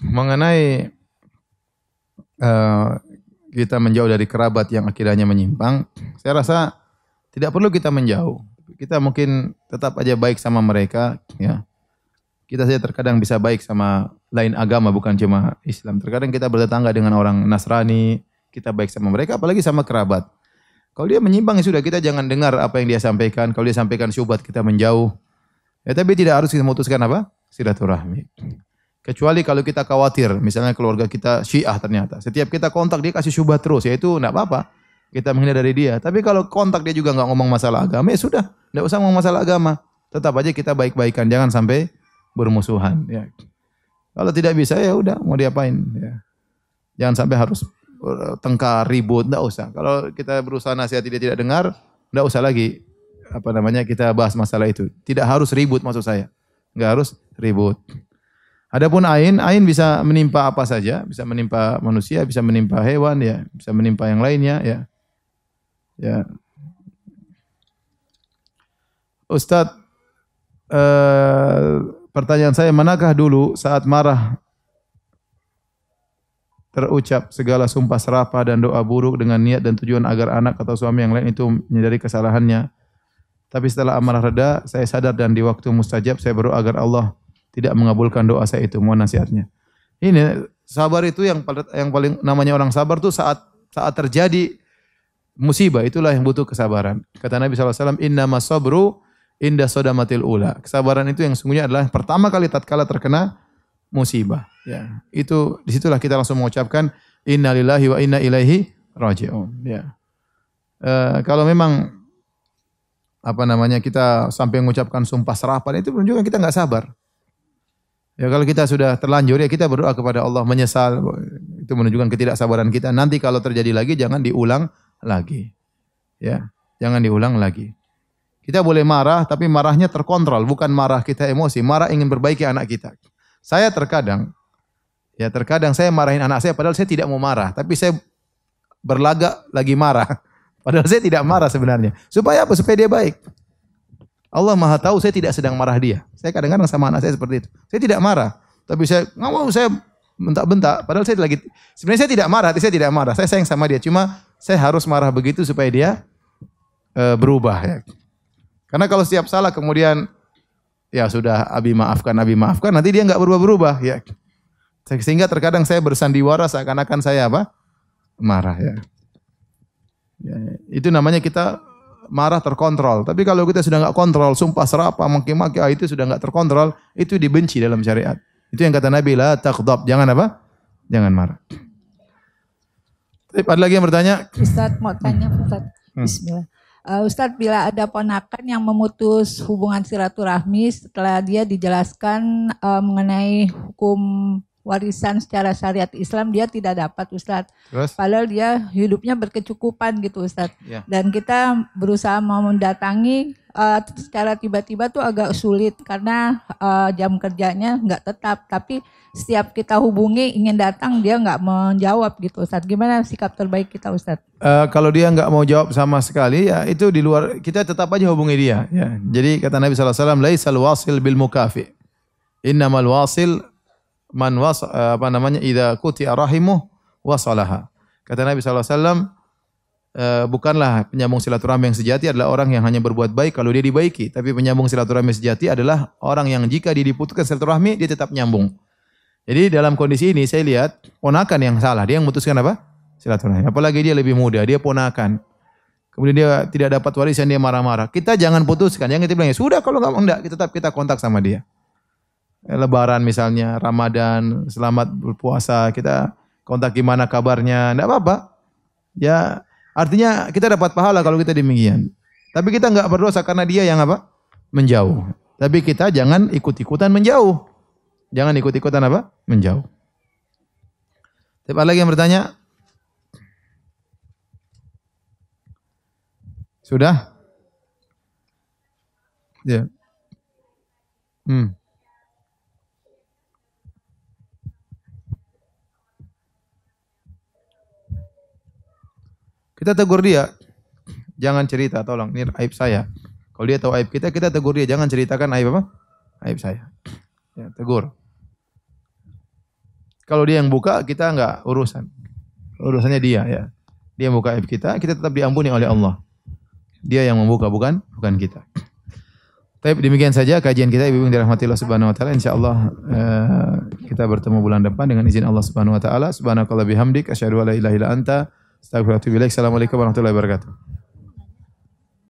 Mengenai kita menjauh dari kerabat yang akidahnya menyimpang, saya rasa tidak perlu kita menjauh. Kita mungkin tetap aja baik sama mereka, ya. Kita saja terkadang bisa baik sama lain agama, bukan cuma Islam. Terkadang kita bertetangga dengan orang Nasrani, kita baik sama mereka, apalagi sama kerabat. Kalau dia menyimpang ya sudah, kita jangan dengar apa yang dia sampaikan. Kalau dia sampaikan syubhat, kita menjauh. Ya, tapi tidak harus kita memutuskan apa? Silaturahmi. Kecuali kalau kita khawatir, misalnya keluarga kita Syiah ternyata. Setiap kita kontak dia kasih syubhat terus, ya itu enggak apa-apa. Kita menghindar dari dia. Tapi kalau kontak dia juga enggak ngomong masalah agama, ya sudah, enggak usah ngomong masalah agama. Tetap aja kita baik-baikan, jangan sampai bermusuhan. Ya. Kalau tidak bisa ya udah, mau diapain? Ya. Jangan sampai harus tengkar, ribut, enggak usah. Kalau kita berusaha nasihati dia tidak dengar, enggak usah lagi kita bahas masalah itu. Tidak harus ribut maksud saya. Enggak harus ribut. Adapun ain bisa menimpa apa saja, bisa menimpa manusia, bisa menimpa hewan ya, bisa menimpa yang lainnya ya. Ya. Ustadz, pertanyaan saya, manakah dulu saat marah terucap segala sumpah serapah dan doa buruk dengan niat dan tujuan agar anak atau suami yang lain itu menyadari kesalahannya. Tapi setelah amarah reda, saya sadar dan di waktu mustajab saya berdoa agar Allah tidak mengabulkan doa saya itu. Mohon nasihatnya. Ini sabar itu yang paling namanya orang sabar tuh saat terjadi musibah, itulah yang butuh kesabaran. Kata Nabi SAW, innamas sabru inda sodamatil ula. Kesabaran itu yang sungguhnya adalah pertama kali tatkala terkena musibah. Ya, itu disitulah kita langsung mengucapkan innalillahi wa inna ilaihi raji'un. Ya. Kalau memang kita sampai mengucapkan sumpah serapah, itu menunjukkan kita enggak sabar. Ya kalau kita sudah terlanjur ya kita berdoa kepada Allah menyesal, itu menunjukkan ketidaksabaran kita. Nanti kalau terjadi lagi jangan diulang lagi. Ya, jangan diulang lagi. Kita boleh marah tapi marahnya terkontrol, bukan marah kita emosi, marah ingin perbaiki anak kita. Saya terkadang saya marahin anak saya padahal saya tidak mau marah, tapi saya berlagak lagi marah. Padahal saya tidak marah sebenarnya. Supaya apa? Supaya dia baik. Allah Maha tahu saya tidak sedang marah dia. Saya kadang-kadang sama anak saya seperti itu. Saya tidak marah, tapi saya nggak mau, saya bentak-bentak. Padahal saya sebenarnya saya tidak marah, hati saya tidak marah. Saya sayang sama dia. Cuma saya harus marah begitu supaya dia berubah. Ya. Karena kalau setiap salah kemudian ya sudah abi maafkan, nanti dia nggak berubah-berubah. Ya. Sehingga terkadang saya bersandiwara seakan-akan saya marah. Ya. Ya, itu namanya kita marah terkontrol. Tapi kalau kita sudah enggak kontrol, sumpah serapah, maki-maki, itu sudah enggak terkontrol, itu dibenci dalam syariat. Itu yang kata Nabi, la taghdab, jangan apa? Jangan marah. Ada lagi yang bertanya? Ustaz mau tanya, Ustaz. Bismillah. Ustaz, bila ada ponakan yang memutus hubungan silaturahmi setelah dia dijelaskan mengenai hukum warisan secara syariat Islam, dia tidak dapat, Ustaz. Terus? Padahal dia hidupnya berkecukupan gitu, Ustaz. Ya. Dan kita berusaha mau mendatangi secara tiba-tiba tuh agak sulit karena jam kerjanya nggak tetap. Tapi setiap kita hubungi ingin datang, dia nggak menjawab gitu, Ustaz. Gimana sikap terbaik kita, Ustaz? Kalau dia nggak mau jawab sama sekali, ya itu di luar, kita tetap aja hubungi dia. Ya. Jadi kata Nabi SAW, laisal wasil bil mukafi, innamal wasil idza quti'a rahimuh wasalaha. Kata Nabi SAW, bukanlah penyambung silaturahmi yang sejati adalah orang yang hanya berbuat baik kalau dia dibaiki, tapi penyambung silaturahmi sejati adalah orang yang jika dia diputuskan silaturahmi dia tetap nyambung. Jadi dalam kondisi ini saya lihat ponakan yang salah, dia yang memutuskan apa? Silaturahmi. Apalagi dia lebih muda, dia ponakan. Kemudian dia tidak dapat warisan, dia marah-marah. Kita jangan putuskan, jangan kita bilang, ya sudah kalau enggak, kita kontak sama dia. Lebaran misalnya, Ramadan, selamat berpuasa, kita kontak gimana kabarnya, enggak apa-apa. Ya, artinya kita dapat pahala kalau kita demikian. Tapi kita enggak berdosa karena dia yang apa? Menjauh. Tapi kita jangan ikut-ikutan menjauh. Jangan ikut-ikutan apa? Menjauh. Tapi ada lagi yang bertanya? Sudah? Ya. Kita tegur dia, jangan cerita, tolong, ini aib saya. Kalau dia tahu aib kita, kita tegur dia, jangan ceritakan aib apa? Aib saya. Ya, tegur. Kalau dia yang buka, kita enggak urusan. Urusannya dia, ya. Dia yang buka aib kita tetap diampuni oleh Allah. Dia yang membuka, bukan kita. Tapi demikian saja kajian kita, ibu-ibu yang dirahmati Allah Subhanahu wa taala. Insyaallah kita bertemu bulan depan dengan izin Allah Subhanahu wa taala. Subhanakallah bihamdik asyhadu an la ilaha illa anta astaghfiruka wa atubu ilaik. Assalamualaikum warahmatullahi wabarakatuh.